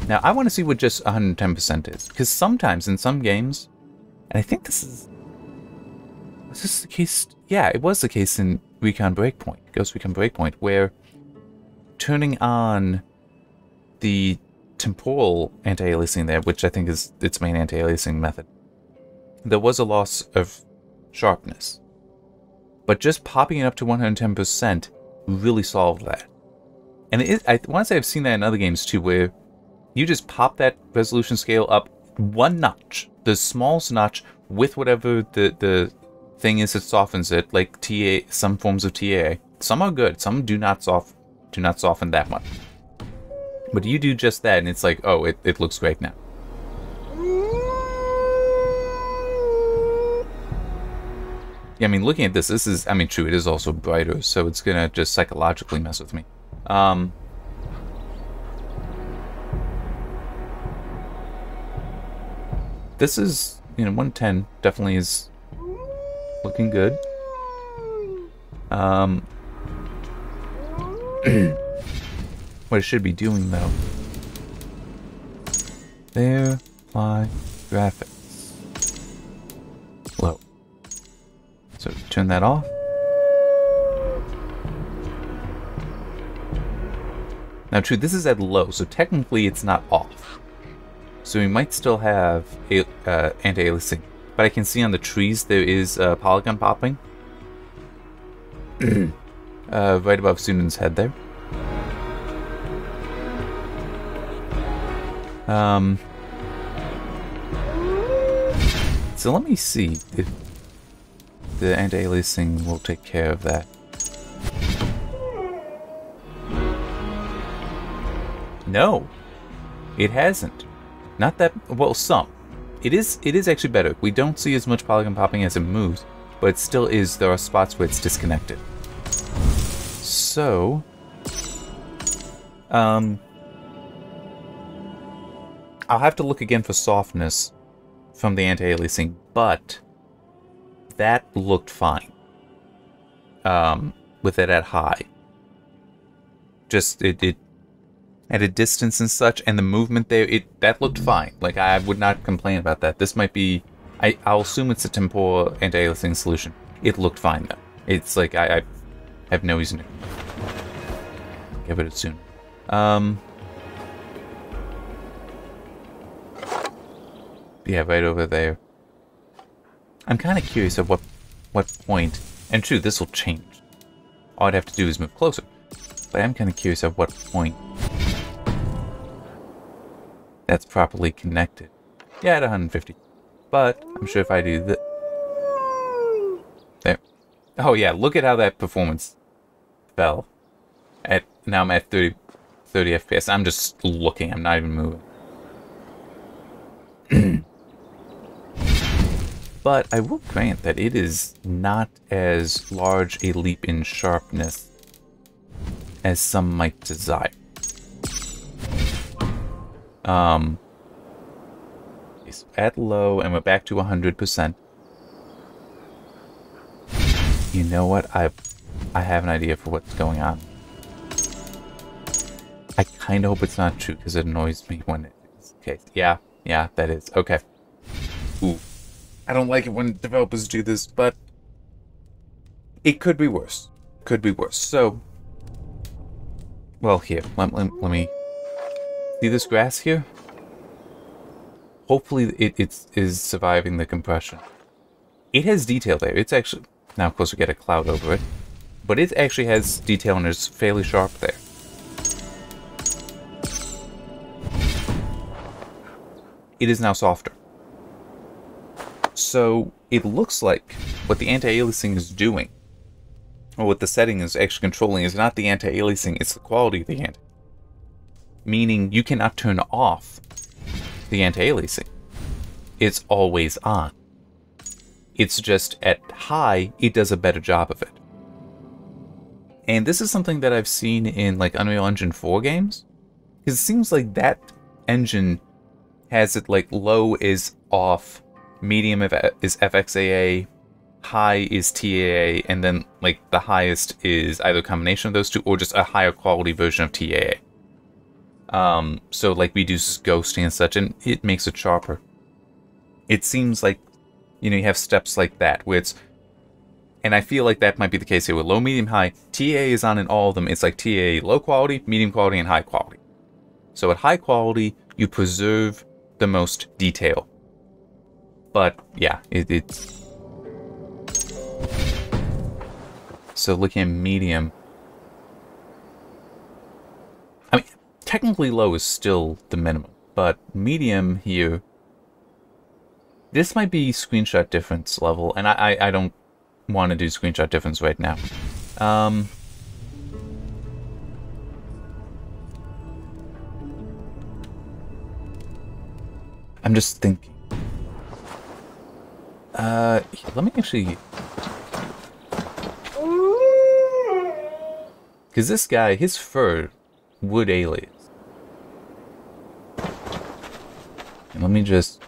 Now, I want to see what just 110% is. Because sometimes in some games, and I think was this the case? Yeah, it was the case in Recon Breakpoint, Ghost Recon Breakpoint, where turning on the temporal anti-aliasing there, which I think is its main anti-aliasing method, there was a loss of sharpness. But just popping it up to 110% really solved that. And I want to say I've seen that in other games too, where you just pop that resolution scale up one notch, the smallest notch with whatever the thing is that softens it, like some forms of TAA. Some are good, some do not soften that much. But you do just that, and it's like, oh, it looks great now. Yeah, I mean, looking at this is, I mean, true, it is also brighter, so it's gonna just psychologically mess with me. This is, you know, 110 definitely is looking good. What it should be doing, though. There, apply graphics. Low. So turn that off. Now, true, this is at low, so technically it's not off. So we might still have anti-aliasing. But I can see on the trees there is polygon popping. Right above Sunan's head there. So let me see if the anti-aliasing will take care of that. No, it hasn't. Not that, well, some. It is actually better. We don't see as much polygon popping as it moves, but it still is, there are spots where it's disconnected. So, I'll have to look again for softness from the anti-aliasing, but that looked fine. With it at high. Just, it at a distance and such, and the movement there, that looked fine. Like, I would not complain about that. This might be, I'll assume it's a temporal anti-aliasing solution. It looked fine, though. It's like, I have no reason to give it soon. Yeah, right over there. I'm kind of curious at what point, and true, this will change. All I'd have to do is move closer. But I'm kind of curious at what point that's properly connected. Yeah, at 150. But I'm sure if I do that. There. Oh yeah, look at how that performance fell. Now I'm at 30 FPS. I'm just looking. I'm not even moving. But I will grant that it is not as large a leap in sharpness as some might desire. It's at low, and we're back to 100%. You know what? I have an idea for what's going on. I kind of hope it's not true, because it annoys me when it's the case. Yeah, that is. Okay. Ooh. I don't like it when developers do this, but it could be worse. Could be worse. So, well, here, let me see this grass here. Hopefully, it is surviving the compression. It has detail there. It's actually, now of course we get a cloud over it, but it actually has detail and it's fairly sharp there. It is now softer. So it looks like what the anti-aliasing is doing, or what the setting is actually controlling, is not the anti-aliasing, it's the quality of the anti. Meaning you cannot turn off the anti-aliasing. It's always on. It's just at high, it does a better job of it. And this is something that I've seen in like Unreal Engine 4 games. Because it seems like that engine has it like low is off, medium is FXAA, high is TAA, and then like the highest is either a combination of those two or just a higher quality version of TAA. So like reduces ghosting and such, and it makes it sharper. It seems like, you know, you have steps like that where it's, and I feel like that might be the case here with low, medium, high. TAA is on in all of them. It's like TAA low quality, medium quality, and high quality. So at high quality, you preserve the most detail. But yeah, it's... So looking at medium, I mean, technically low is still the minimum, but medium here This might be screenshot difference level, and I don't want to do screenshot difference right now. I'm just thinking. Let me actually... Because this guy, his fur would alias. And let me just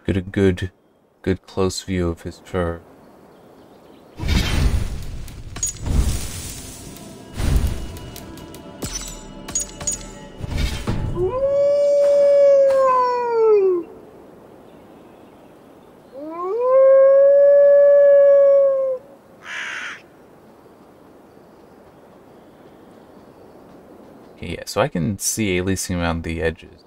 get a good close view of his fur. Okay, yeah, so I can see aliasing around the edges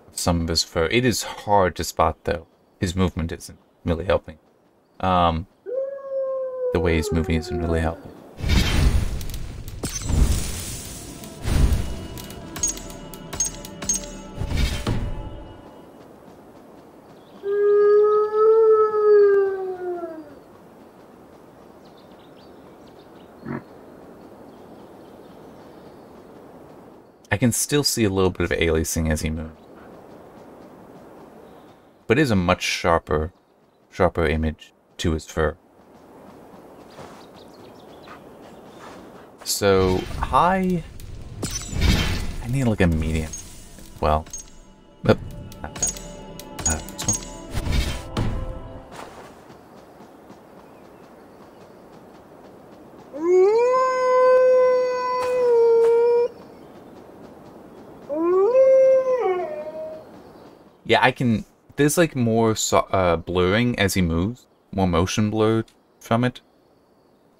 of some of his fur. It is hard to spot, though. His movement isn't really helping. The way he's moving isn't really helping. I can still see a little bit of aliasing as he moves. But it is a much sharper image to his fur. So, high... I need like a medium. Well... this one. Yeah, I can... There's like more blurring as he moves. More motion blur from it.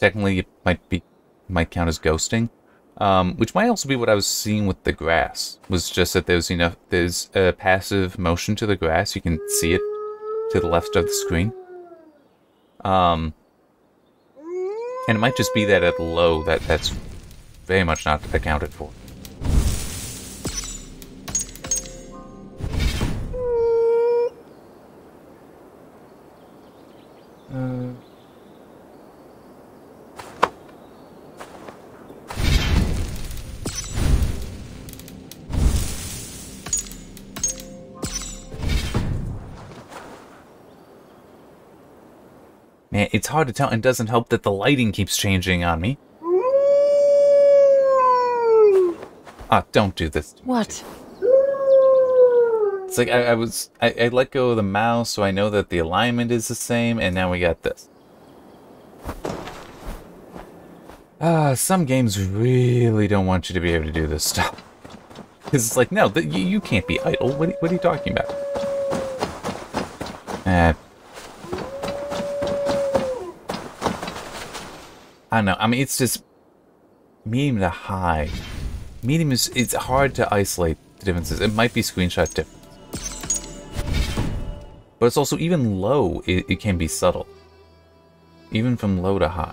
Technically, it might count as ghosting. Which might also be what I was seeing with the grass. Was just that there's a passive motion to the grass. You can see it to the left of the screen. And it might just be that at low that's very much not accounted for. Man, it's hard to tell, and it doesn't help that the lighting keeps changing on me. Ah, don't do this to me. What? It's like I let go of the mouse, so I know that the alignment is the same, and now we got this. Some games really don't want you to be able to do this stuff. Because it's like, no, you can't be idle. What are you talking about? I don't know. I mean, it's just medium to high. Medium it's hard to isolate the differences. It might be screenshot difference. But it's also even low, it can be subtle. Even from low to high.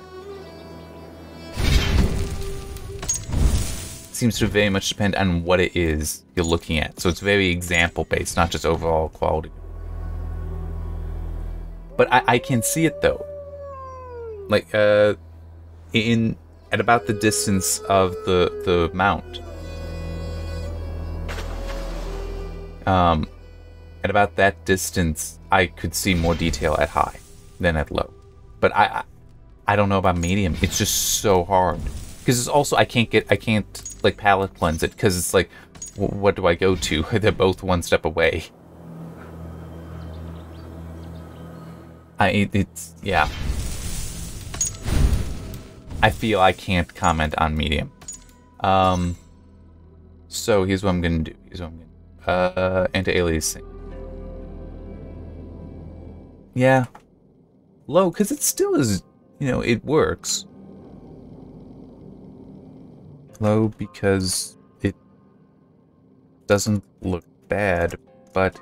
It seems to very much depend on what it is you're looking at. So it's very example based, not just overall quality. But I can see it though. Like, at about the distance of the mount. At about that distance, I could see more detail at high than at low. But I don't know about medium. It's just so hard because it's also I can't like palette cleanse it because it's like, what do I go to? They're both one step away. It's yeah. I feel I can't comment on medium. So here's what I'm gonna do. Anti-aliasing. Yeah. Low, because it still is, it works. Low because it doesn't look bad, but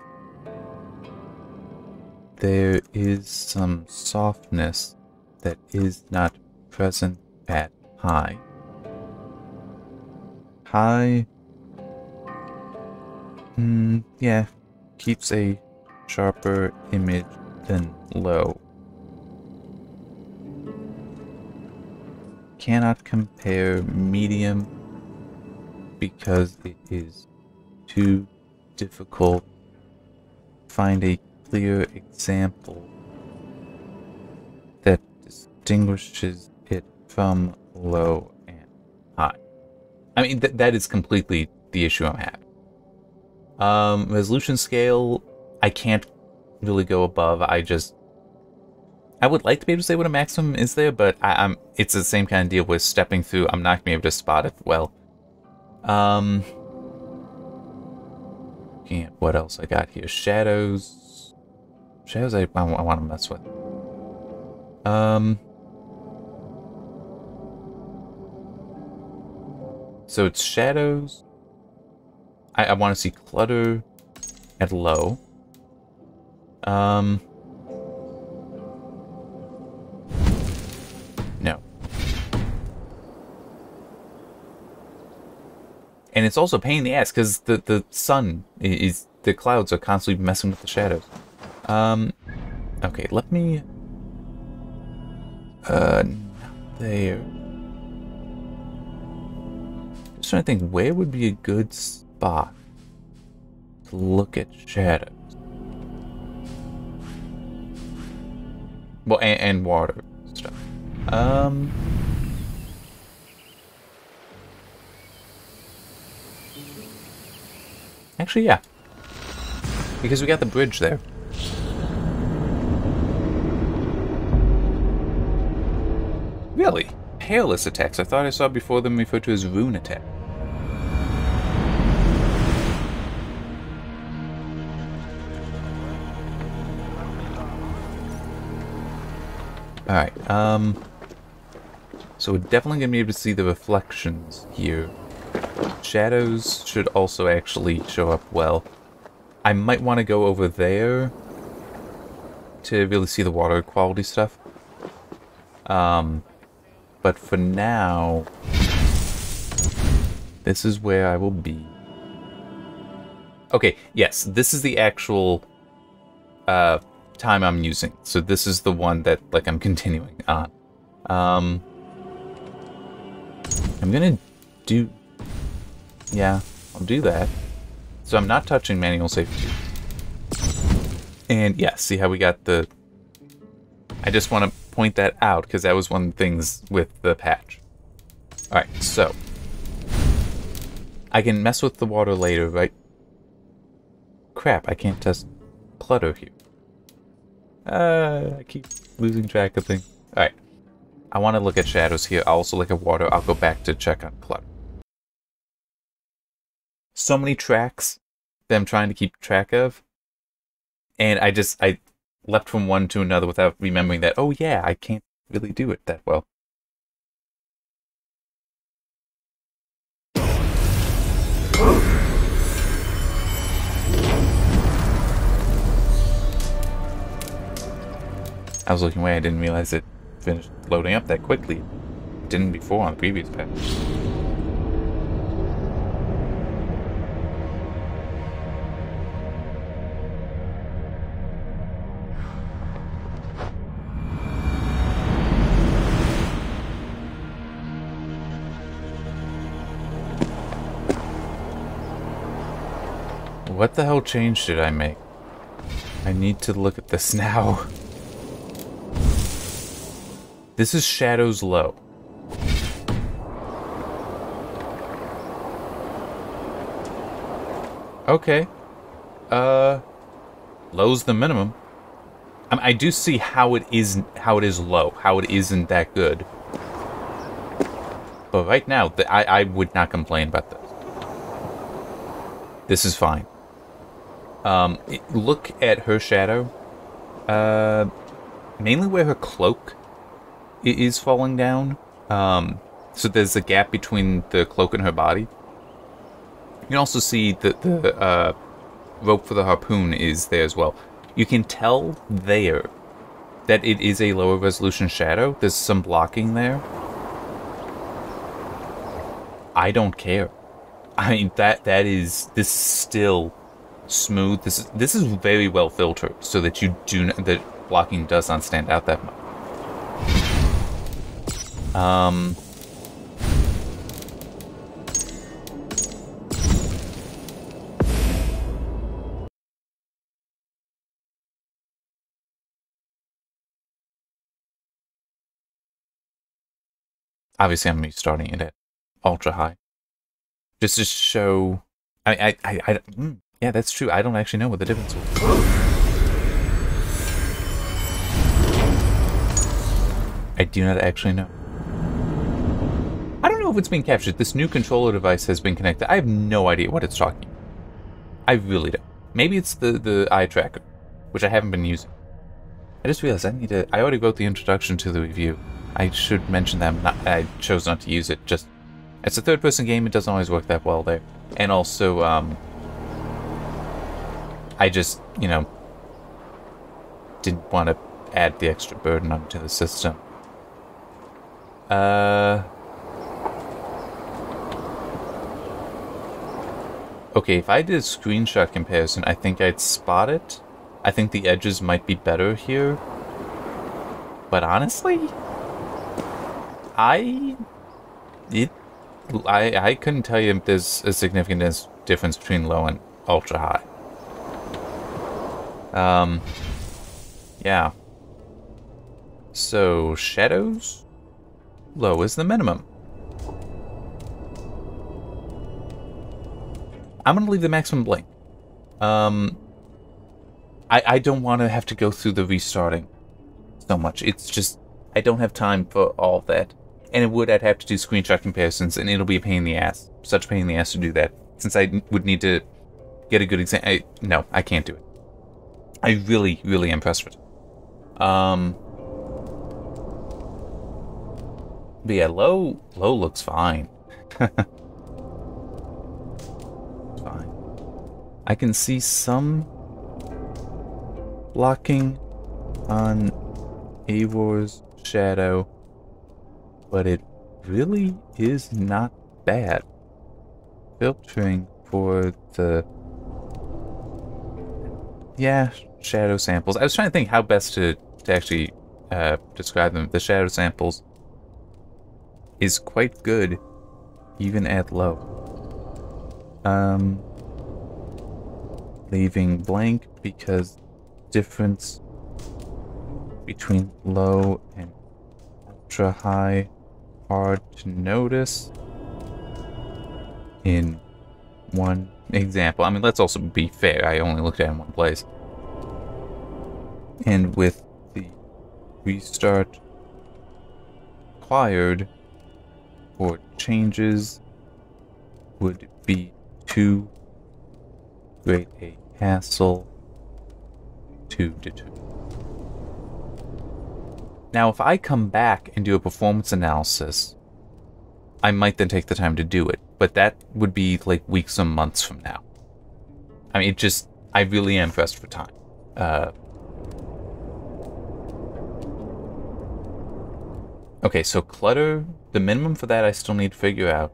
there is some softness that is not present at high. High Yeah. Keeps a sharper image than low. Cannot compare medium because it is too difficult. Find a clear example that distinguishes it from low and high. I mean, that is completely the issue I'm having. Resolution scale, I can't really go above. I would like to be able to say what a maximum is there, but it's the same kind of deal with stepping through. I'm not going to be able to spot it well. Looking at what else I got here. Shadows. Shadows I want to mess with. So it's shadows. I want to see clutter at low. No. And it's also a pain in the ass because the sun is the clouds are constantly messing with the shadows. Okay, let me not there. Just trying to think where would be a good spot to look at shadows. Well, and water stuff. Actually, yeah. Because we got the bridge there. Really? Hairless attacks. I thought I saw before them referred to as rune attack. Alright, so we're definitely going to be able to see the reflections here. Shadows should also actually show up well. I might want to go over there to really see the water quality stuff. But for now, this is where I will be. Okay, yes, this is the actual time I'm using. So this is the one that like I'm continuing on. I'm gonna do... Yeah, I'll do that. So I'm not touching manual safety. And yeah, see how we got the... I just want to point that out because that was one of the things with the patch. Alright, so I can mess with the water later, right? Crap, I can't test clutter here. I keep losing track of things. Alright. I want to look at shadows here. I'll also look at water. I'll go back to check on clutter. So many tracks that I'm trying to keep track of. And I left from one to another without remembering that, oh yeah, I can't really do it that well. I was looking away, I didn't realize it finished loading up that quickly. It didn't before on the previous patch. What the hell change did I make? I need to look at this now. This is shadows low. Okay. Low's the minimum. I do see how it is low, how it isn't that good. But right now, I would not complain about this. This is fine. Look at her shadow. Mainly where her cloak is falling down. So there's a gap between the cloak and her body. You can also see that the rope for the harpoon is there as well. You can tell there that it is a lower resolution shadow. There's some blocking there. I don't care. I mean, this still smooth. This is very well filtered so that you do not, the blocking does not stand out that much. Obviously, I'm restarting it at ultra high, just to show. Yeah, that's true. I don't actually know what the difference is. I do not actually know. I don't know if it's being captured. This new controller device has been connected. I have no idea what it's talking about. I really don't. Maybe it's the eye tracker, which I haven't been using. I just realized I already wrote the introduction to the review. I should mention that I chose not to use it. Just, it's a third-person game. It doesn't always work that well there. And also, I just, didn't want to add the extra burden onto the system. Okay, if I did a screenshot comparison, I think I'd spot it. I think the edges might be better here. But honestly, I couldn't tell you if there's a significant difference between low and ultra high. Yeah. So, shadows? Low is the minimum. I'm gonna leave the maximum blank. I don't want to have to go through the restarting so much. It's just, I don't have time for all of that. And I'd have to do screenshot comparisons, and it'll be a pain in the ass. Such a pain in the ass to do that. Since I would need to get a good example. No, I can't do it. I really, really am impressed with it. But yeah, low looks fine. Fine. I can see some blocking on Eivor's shadow, but it really is not bad. Filtering for the shadow samples. I was trying to think how best to actually describe them. The shadow samples is quite good, even at low. Leaving blank because difference between low and ultra high hard to notice in one example. I mean, let's also be fair. I only looked at it in one place. And with the restart required for changes would be too great a hassle to determine. Now, if I come back and do a performance analysis, I might then take the time to do it, but that would be like weeks or months from now. I mean, I really am pressed for time. Okay, so clutter, the minimum for that I still need to figure out.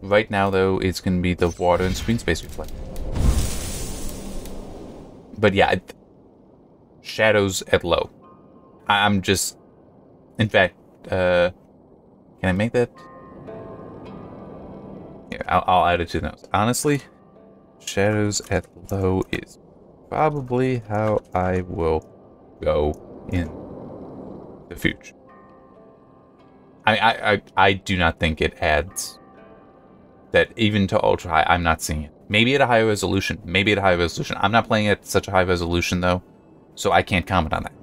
Right now, though, it's going to be the water and screen space reflect. But yeah, shadows at low. I'm just... In fact, can I make that? Here, I'll add it to the notes. Honestly, shadows at low is probably how I will go in the future. I do not think it adds that even to ultra high. I'm not seeing it. Maybe at a higher resolution. Maybe at a higher resolution. I'm not playing at such a high resolution though, so I can't comment on that.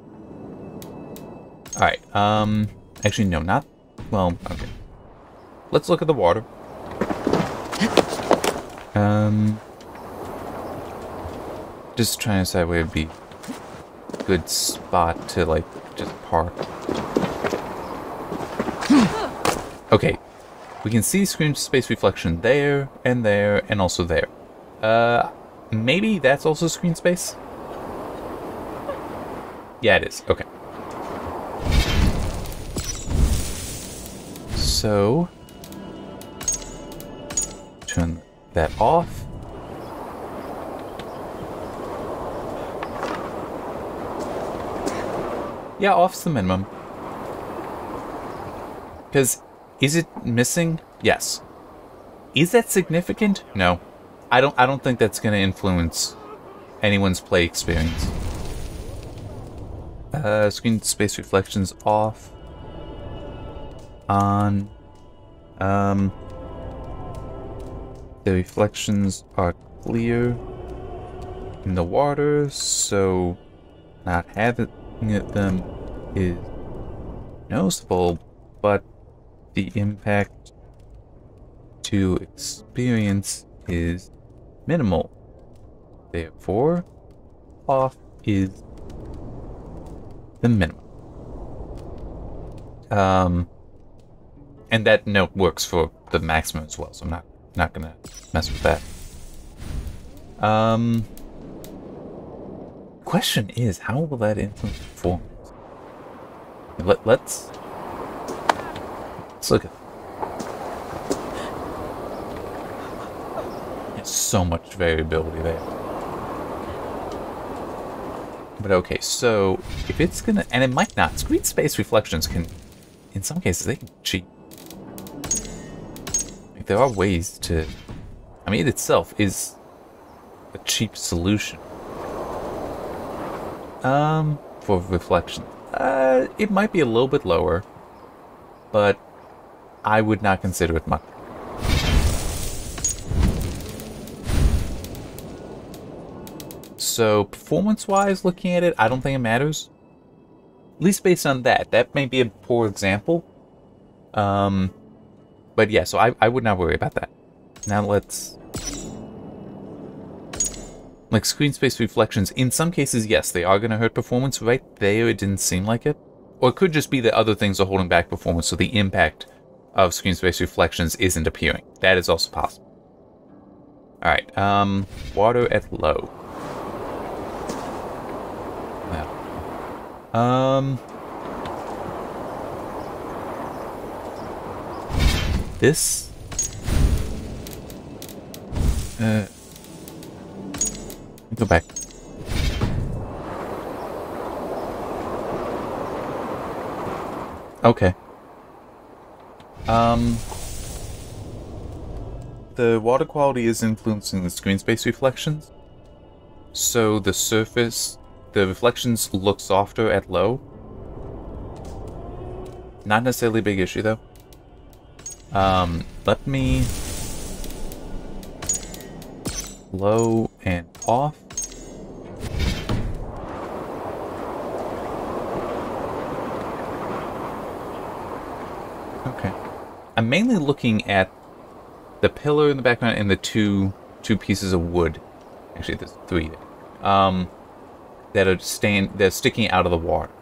Alright, actually no, not, well, okay. Let's look at the water. Just trying to decide where would be a good spot to, like, just park. Okay, we can see screen space reflection there, and also there. Maybe that's also screen space? Yeah, it is. Okay. So, turn that off. Yeah, off's the minimum. Because, is it missing? Yes. Is that significant? No. I don't think that's going to influence anyone's play experience. Screen space reflections off. On. The reflections are clear in the water, so not having them is noticeable, but the impact to experience is minimal. Therefore, off is the minimum. And that note works for the maximum as well, so I'm not gonna mess with that. Question is, how will that influence performance? Let's look at. There's so much variability there. But okay, so if it's gonna, and it might not. Screen space reflections can, in some cases, they can cheat. Like, there are ways to. I mean, it itself is a cheap solution. For reflection, it might be a little bit lower, but I would not consider it much. So, performance-wise, looking at it, I don't think it matters. At least based on that. That may be a poor example. But yeah, so I would not worry about that. Now let's... Like, screen space reflections, in some cases, yes, they are going to hurt performance. Right there, it didn't seem like it. Or it could just be that other things are holding back performance, so the impact of screen space reflections isn't appearing. That is also possible. Alright, water at low. Now. This... Go back. Okay. The water quality is influencing the screen space reflections. So the surface, the reflections look softer at low. Not necessarily a big issue though. Let me... Low and off. Okay. I'm mainly looking at the pillar in the background and the two pieces of wood. Actually, there's three there. That are they're sticking out of the water.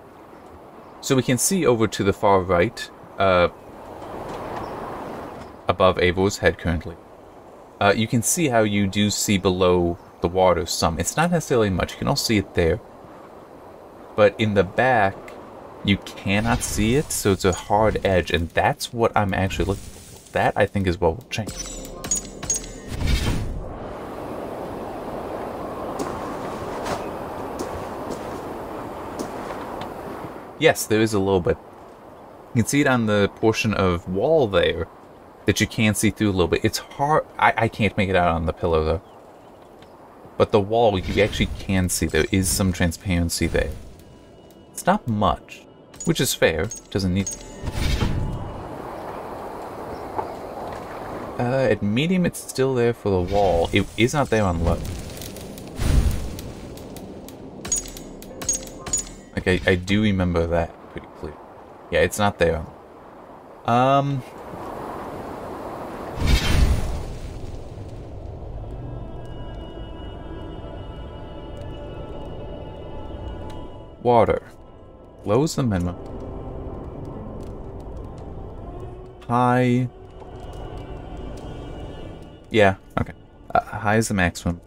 So we can see over to the far right, above Avor's head currently. You can see how you do see below the water some. It's not necessarily much. You can all see it there. But in the back, you cannot see it, so it's a hard edge, and that's what I'm actually looking for. That, I think, is what will change. Yes, there is a little bit. You can see it on the portion of wall there that you can see through a little bit. It's hard. I can't make it out on the pillow, though. But the wall, you actually can see. There is some transparency there. It's not much, which is fair. Doesn't need... at medium, it's still there for the wall. It is not there on low. Like, I do remember that pretty clear. Yeah, it's not there. Water. Low's the minimum. High. Yeah, okay. High is the maximum.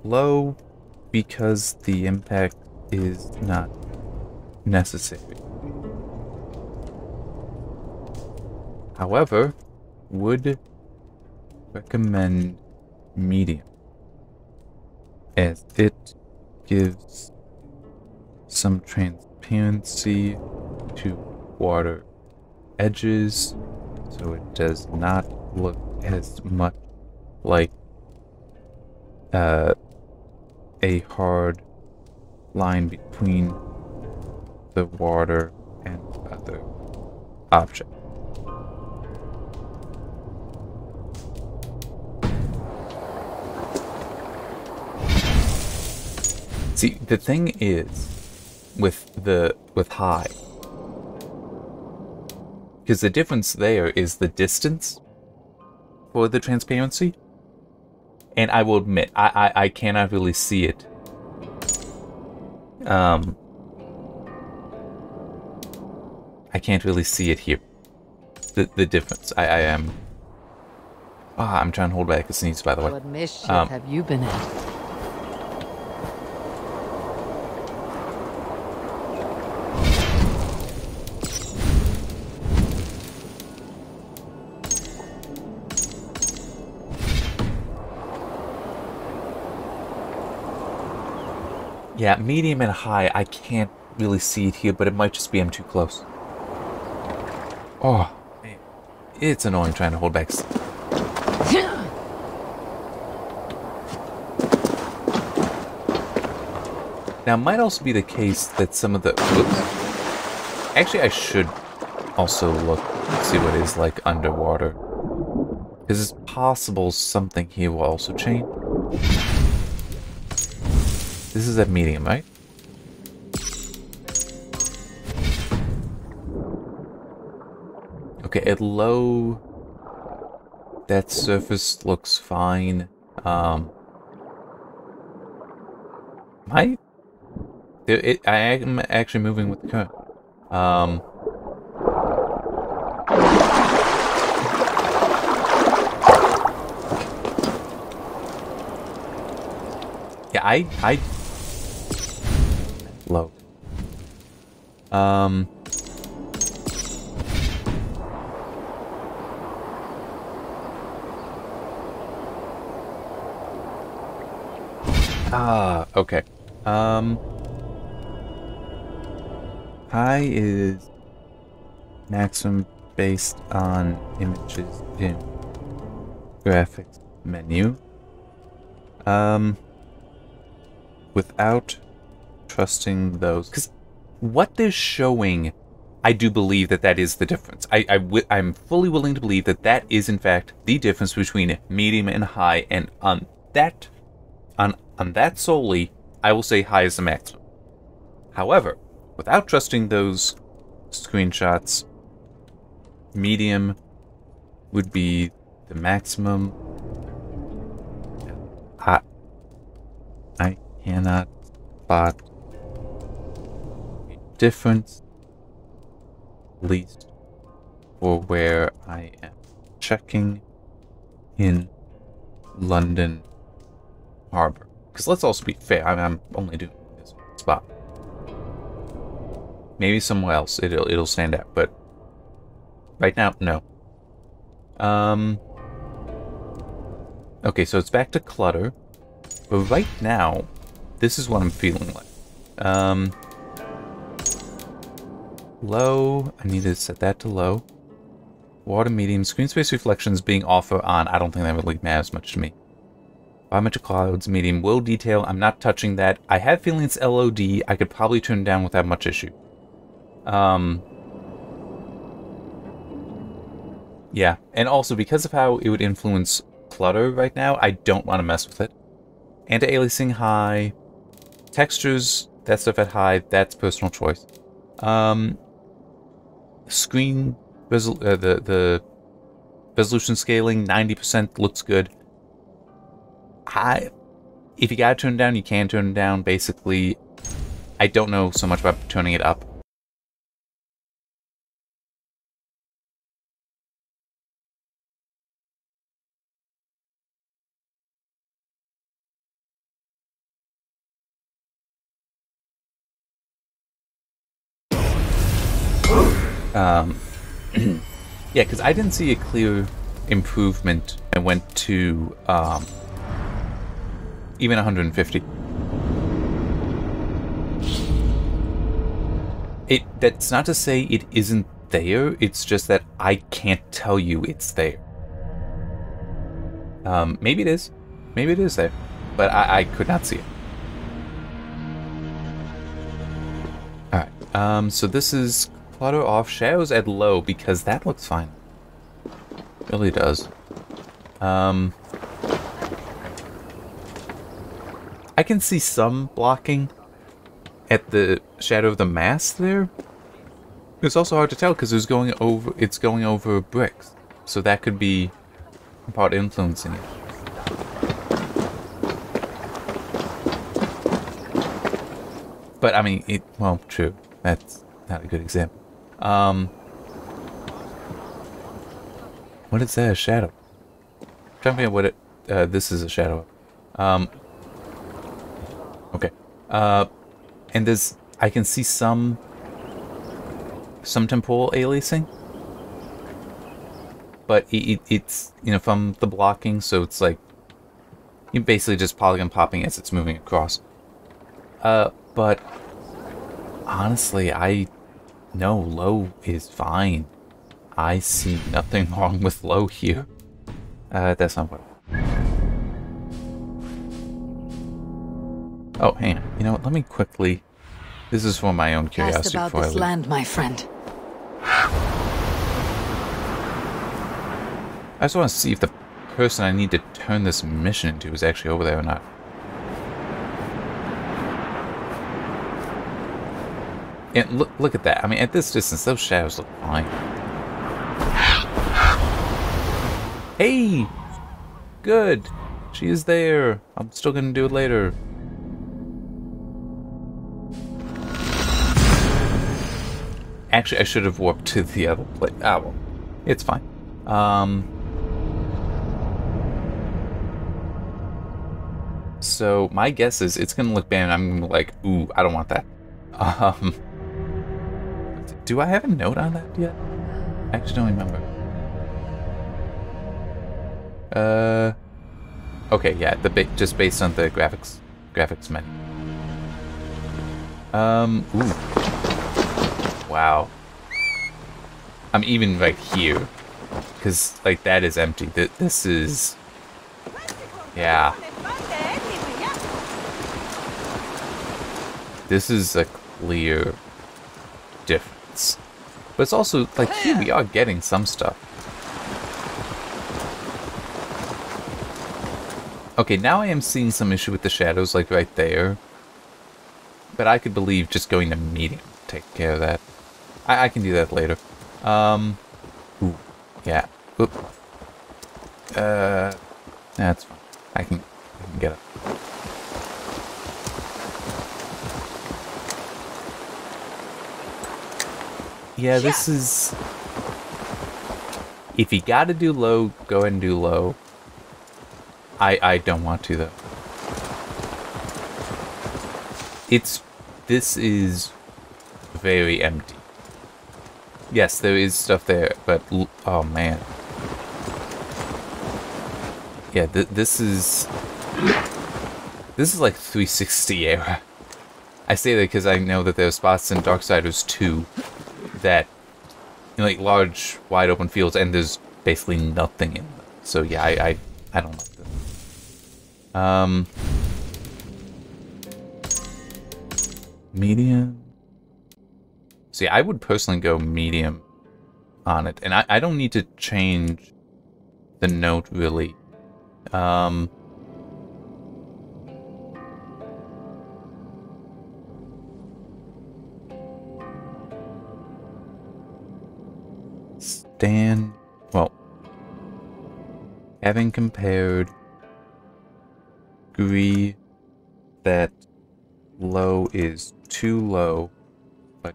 Low, because the impact is not necessary. However, would recommend medium, as it gives some transparency transparency to water edges, so it does not look as much like a hard line between the water and other objects. See, the thing is with high, because the difference there is the distance for the transparency, and I will admit I cannot really see it. I can't really see it here. The difference. I am. I'm trying to hold back a sneeze, by the way. What mischief have you been in? Yeah, medium and high, I can't really see it here, but it might just be I'm too close. Oh, man. It's annoying trying to hold back. Now, it might also be the case that some of the... Whoops. Actually, I should also look, see what it is like underwater. Because it's possible something here will also change. This is at medium, right? Okay, at low, that surface looks fine. I am actually moving with the current. Yeah, I low. Okay. High is maximum based on images in graphics menu. Without trusting those, because what they're showing, I do believe that is the difference. I'm fully willing to believe that is in fact the difference between medium and high, and on that solely, I will say high is the maximum. However, without trusting those screenshots, medium would be the maximum. I cannot spot a difference, at least for where I am checking in London Harbor. Because let's also be fair, I'm only doing this spot. Maybe somewhere else it'll stand out, but right now, no. Okay, so it's back to clutter. But right now, this is what I'm feeling like. Low, I need to set that to low. Water medium, screen space reflections being off or on, I don't think that really matters much to me. Volumetric Clouds, medium, will detail, I'm not touching that. I have feeling it's LOD, I could probably turn it down without much issue. Yeah, and also because of how it would influence clutter right now, I don't want to mess with it. Anti-aliasing high, textures, that stuff at high, that's personal choice. Screen the resolution scaling, 90% looks good. If you gotta turn it down, you can turn it down. Basically, I don't know so much about turning it up. Yeah, because I didn't see a clear improvement. I went to even 150. That's not to say it isn't there, it's just that I can't tell you it's there. Maybe it is. Maybe it is there. But I could not see it. Alright, so this is Clutter Off Shadows at low, because that looks fine. It really does. I can see some blocking at the shadow of the mast there. It's also hard to tell because it's going over bricks. So that could be part influencing it. But I mean, well, true. That's not a good example. What is that? A shadow? I'm trying to figure out what this is a shadow of. Okay. And there's, I can see some temporal aliasing. But it's, you know, from the blocking, so it's like, you're basically just polygon popping as it's moving across. But honestly, no, low is fine. I see nothing wrong with low here. That's not what. Oh, hang on. You know what? Let me quickly. This is for my own curiosity. Asked about this land, my friend. I just want to see if the person I need to turn this mission into is actually over there or not. And look at that. I mean, at this distance, those shadows look fine. Hey! Good! She is there. I'm still gonna do it later. Actually, I should have warped to the other place. Ah, well. It's fine. So, my guess is it's gonna look bad and I'm gonna be like, ooh, I don't want that. Do I have a note on that yet? I actually don't remember. Okay, yeah, just based on the graphics menu. Ooh. Wow. I'm even right here, because like that is empty. This is, yeah. This is a clear difference. But it's also, like, here we are getting some stuff. Okay, now I am seeing some issue with the shadows, like, right there. But I could believe just going to medium to take care of that. I can do that later. Ooh, yeah. Oop. That's fine. I can get it. Yeah, this is... If you gotta do low, go ahead and do low. I don't want to, though. This is very empty. Yes, there is stuff there, but... Oh, man. Yeah, this is... This is like 360 era. I say that because I know that there are spots in Darksiders 2 that, you know, like large, wide open fields, and there's basically nothing in them. So yeah, I don't like them. Medium. See, I would personally go medium on it, and I don't need to change the note really. Well, having compared, agree that low is too low, but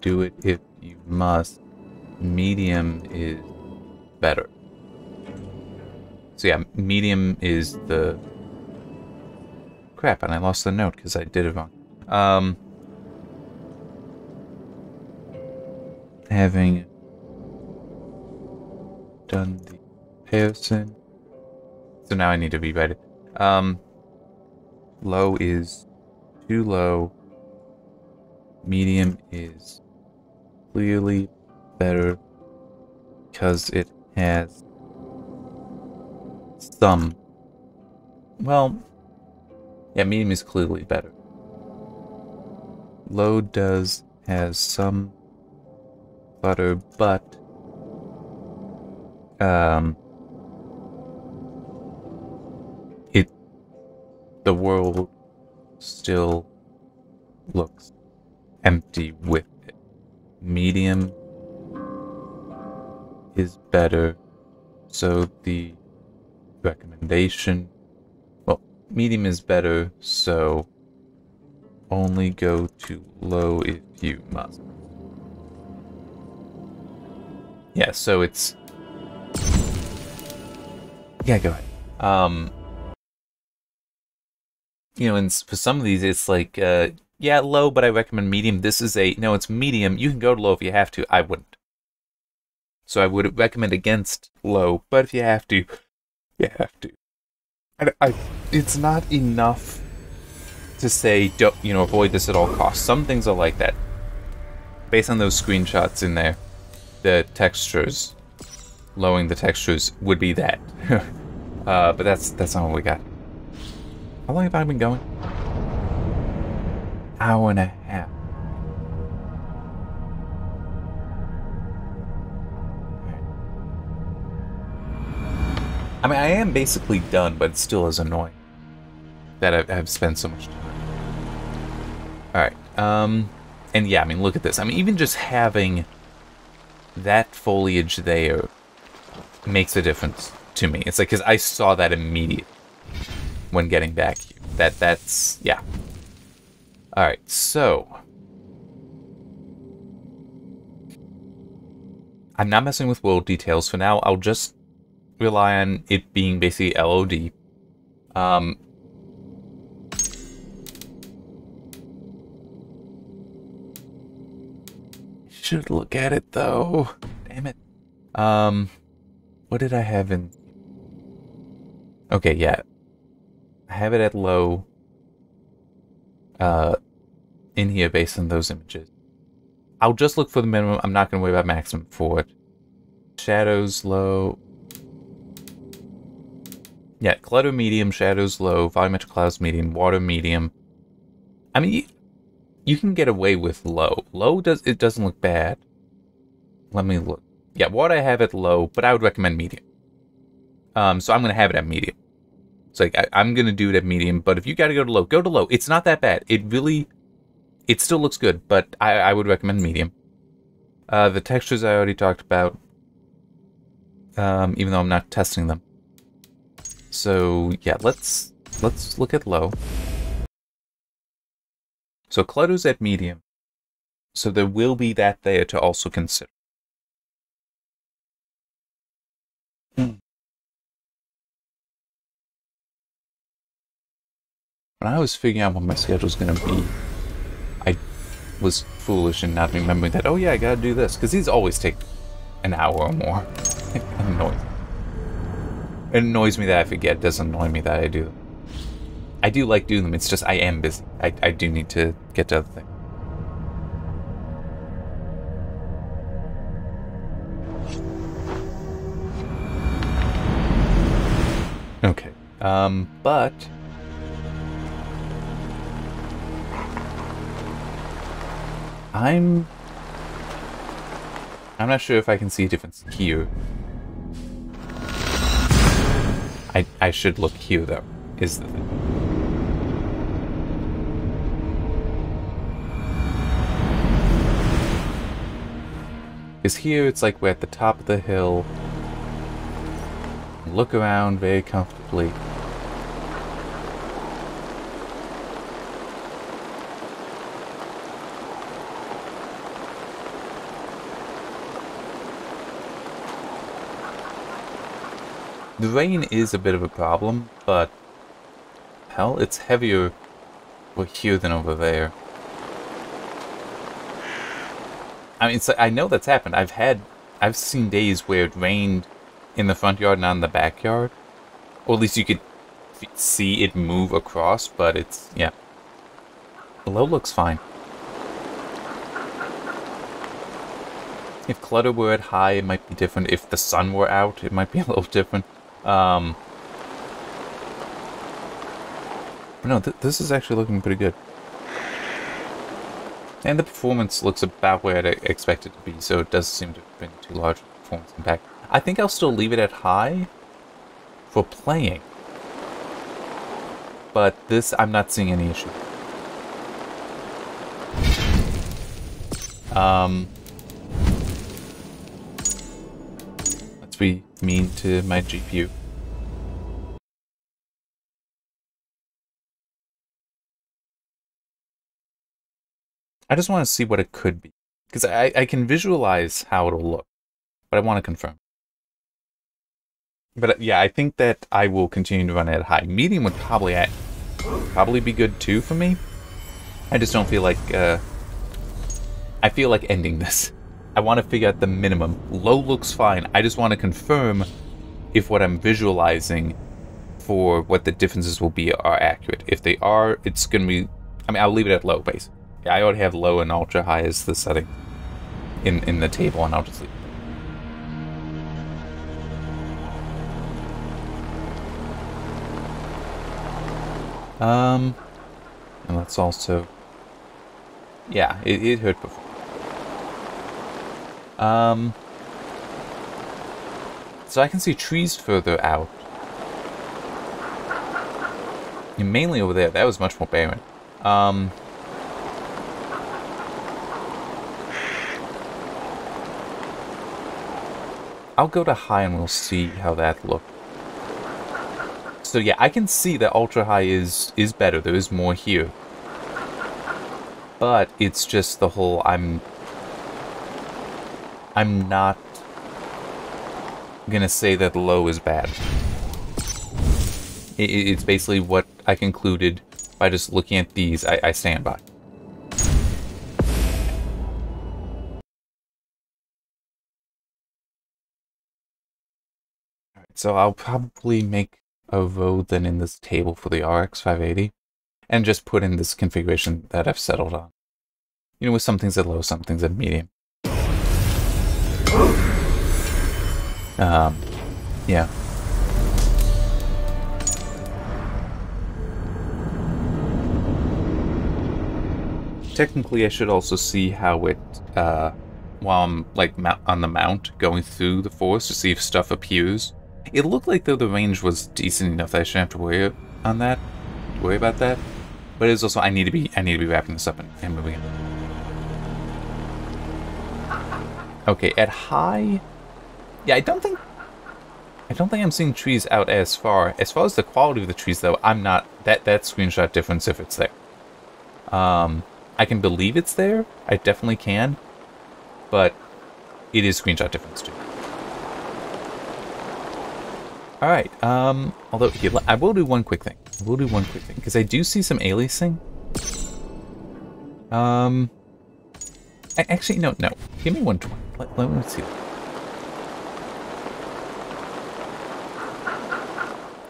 do it if you must. Medium is better. So yeah, medium is the... Crap, and I lost the note because I did it wrong. Having done the comparison. So now I need to rewrite it. Low is too low, Medium is clearly better because it has some... Well, yeah, medium is clearly better. Low has some clutter, but the world still looks empty with it. Medium is better, so the recommendation, well, medium is better, so only go to low if you must. Yeah, so it's... Yeah, go ahead. You know, and for some of these, it's like, yeah, low, but I recommend medium. This is no, it's medium. You can go to low if you have to. I wouldn't. So I would recommend against low, but if you have to, you have to. It's not enough to say, don't, you know, avoid this at all costs. Some things are like that. Based on those screenshots in there, the textures, lowering the textures would be that. But that's not what we got. How long have I been going? Hour and a half. I mean, I am basically done, but it still is annoying that I've spent so much time. Alright, and yeah, I mean, look at this. I mean, even just having that foliage there makes a difference to me. It's like, because I saw that immediately when getting back here. That's, yeah. Alright, so... I'm not messing with world details for now. I'll just rely on it being basically LOD. Should look at it, though. Damn it. What did I have in... Okay, yeah. I have it at low in here based on those images. I'll just look for the minimum. I'm not going to worry about maximum for it. Shadows low. Yeah, clutter medium, shadows low, volumetric clouds medium, water medium. I mean, you can get away with low. Low doesn't look bad. Let me look. Yeah, water I have at low, but I would recommend medium. So I'm going to have it at medium. It's like, I'm going to do it at medium, but if you got to go to low, go to low. It's not that bad. It still looks good, but I would recommend medium. The textures I already talked about, even though I'm not testing them. So, yeah, let's look at low. So clutter's at medium. So there will be that there to also consider. When I was figuring out what my schedule was going to be, I was foolish in not remembering that, oh yeah, I gotta do this. Because these always take an hour or more. It annoys me that I forget. It doesn't annoy me that I do them. I do like doing them, it's just I am busy. I do need to get to other things. Okay, but... I'm not sure if I can see a difference here. I should look here, though, is the thing. Because here, it's like we're at the top of the hill. Look around very comfortably. The rain is a bit of a problem, but hell, it's heavier over here than over there. I mean, I know that's happened. I've seen days where it rained in the front yard, not in the backyard. Or at least you could see it move across, but it's, yeah. Below looks fine. If clutter were at high, it might be different. If the sun were out, it might be a little different. But no, this is actually looking pretty good. And the performance looks about where I'd expect it to be, so it does seem to have been too large a performance impact. I think I'll still leave it at high for playing. But this, I'm not seeing any issue. Let's be mean to my GPU. I just want to see what it could be. Because I can visualize how it'll look. But I want to confirm. But yeah, I think that I will continue to run it at high. Medium would probably be good too for me. I just don't feel like... I feel like ending this. I want to figure out the minimum. Low looks fine. I just want to confirm if what I'm visualizing for what the differences will be are accurate. If they are, it's going to be... I mean, I'll leave it at low, basically. Yeah, I already have low and ultra high as the setting in the table, and I'll just leave it. And let's also... Yeah, it hurt before. So I can see trees further out. And mainly over there. That was much more barren. I'll go to high and we'll see how that looks. So yeah, I can see that ultra high is better. There is more here. But it's just the whole I'm not gonna say that low is bad. It's basically what I concluded by just looking at these. I stand by. Alright, so I'll probably make a row then in this table for the RX 580 and just put in this configuration that I've settled on. You know, with some things at low, some things at medium. Yeah. Technically, I should also see how it, while I'm, like, on the mount, going through the forest to see if stuff appears. It looked like, though, the range was decent enough that I shouldn't have to worry about that. But it's also, I need to be wrapping this up and moving it. Okay, at high... Yeah, I don't think I'm seeing trees out as far. As far as the quality of the trees, though, I'm not... That screenshot difference if it's there. I can believe it's there. I definitely can. But it is screenshot difference, too. Alright, although, here, I will do one quick thing. Because I do see some aliasing. Actually, no. Give me 120. Let me see.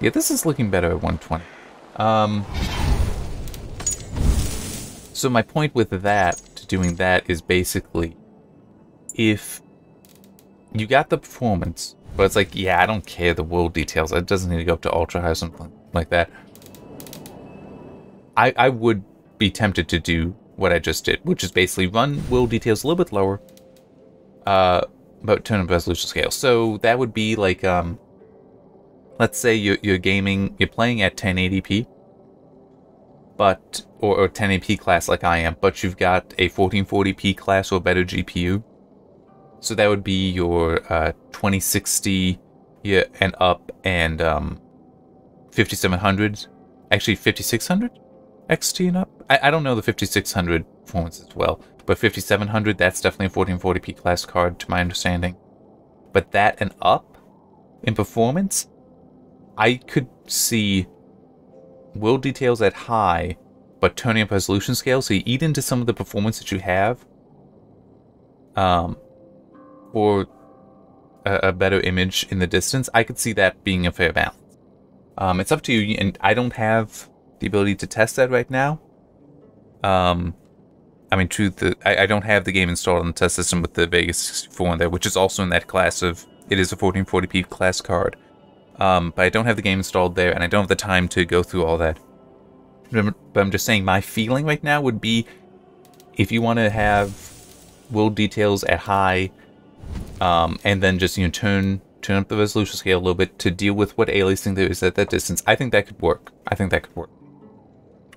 Yeah, this is looking better at 120. So my point with doing that, is basically, if you got the performance, but it's like, yeah, I don't care the world details. It doesn't need to go up to ultra high or something like that. I would be tempted to do what I just did, which is basically run world details a little bit lower, but turn up resolution scale. So that would be like, let's say you're playing at 1080p, but or 1080p class like I am, but you've got a 1440p class or better GPU. So that would be your 2060 and up, and 5700, actually 5600 XT and up. I don't know the 5600 performance as well, but 5700, that's definitely a 1440p class card to my understanding. But that and up in performance, I could see world details at high, but turning up resolution scale, so you eat into some of the performance that you have, or a better image in the distance. I could see that being a fair balance. It's up to you, and I don't have the ability to test that right now. I mean, I don't have the game installed on the test system with the Vegas 64 on there, which is also in that class of, it is a 1440p class card. But I don't have the game installed there, and I don't have the time to go through all that. But I'm just saying, my feeling right now would be, if you want to have world details at high, and then just, you know, turn up the resolution scale a little bit to deal with what aliasing there is at that distance, I think that could work.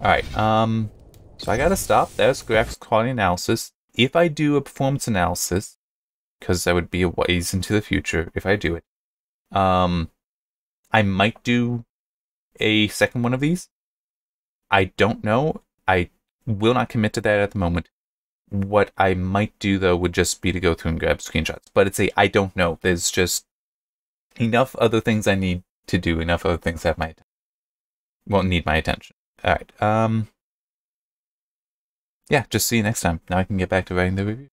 Alright, so I gotta stop. There's graphics quality analysis. If I do a performance analysis, because that would be a ways into the future if I do it, I might do a second one of these. I don't know. I will not commit to that at the moment. What I might do, though, would just be to go through and grab screenshots. But it's I don't know. There's just enough other things I need to do. Enough other things that won't need my attention. Alright, yeah, just see you next time. Now I can get back to writing the review.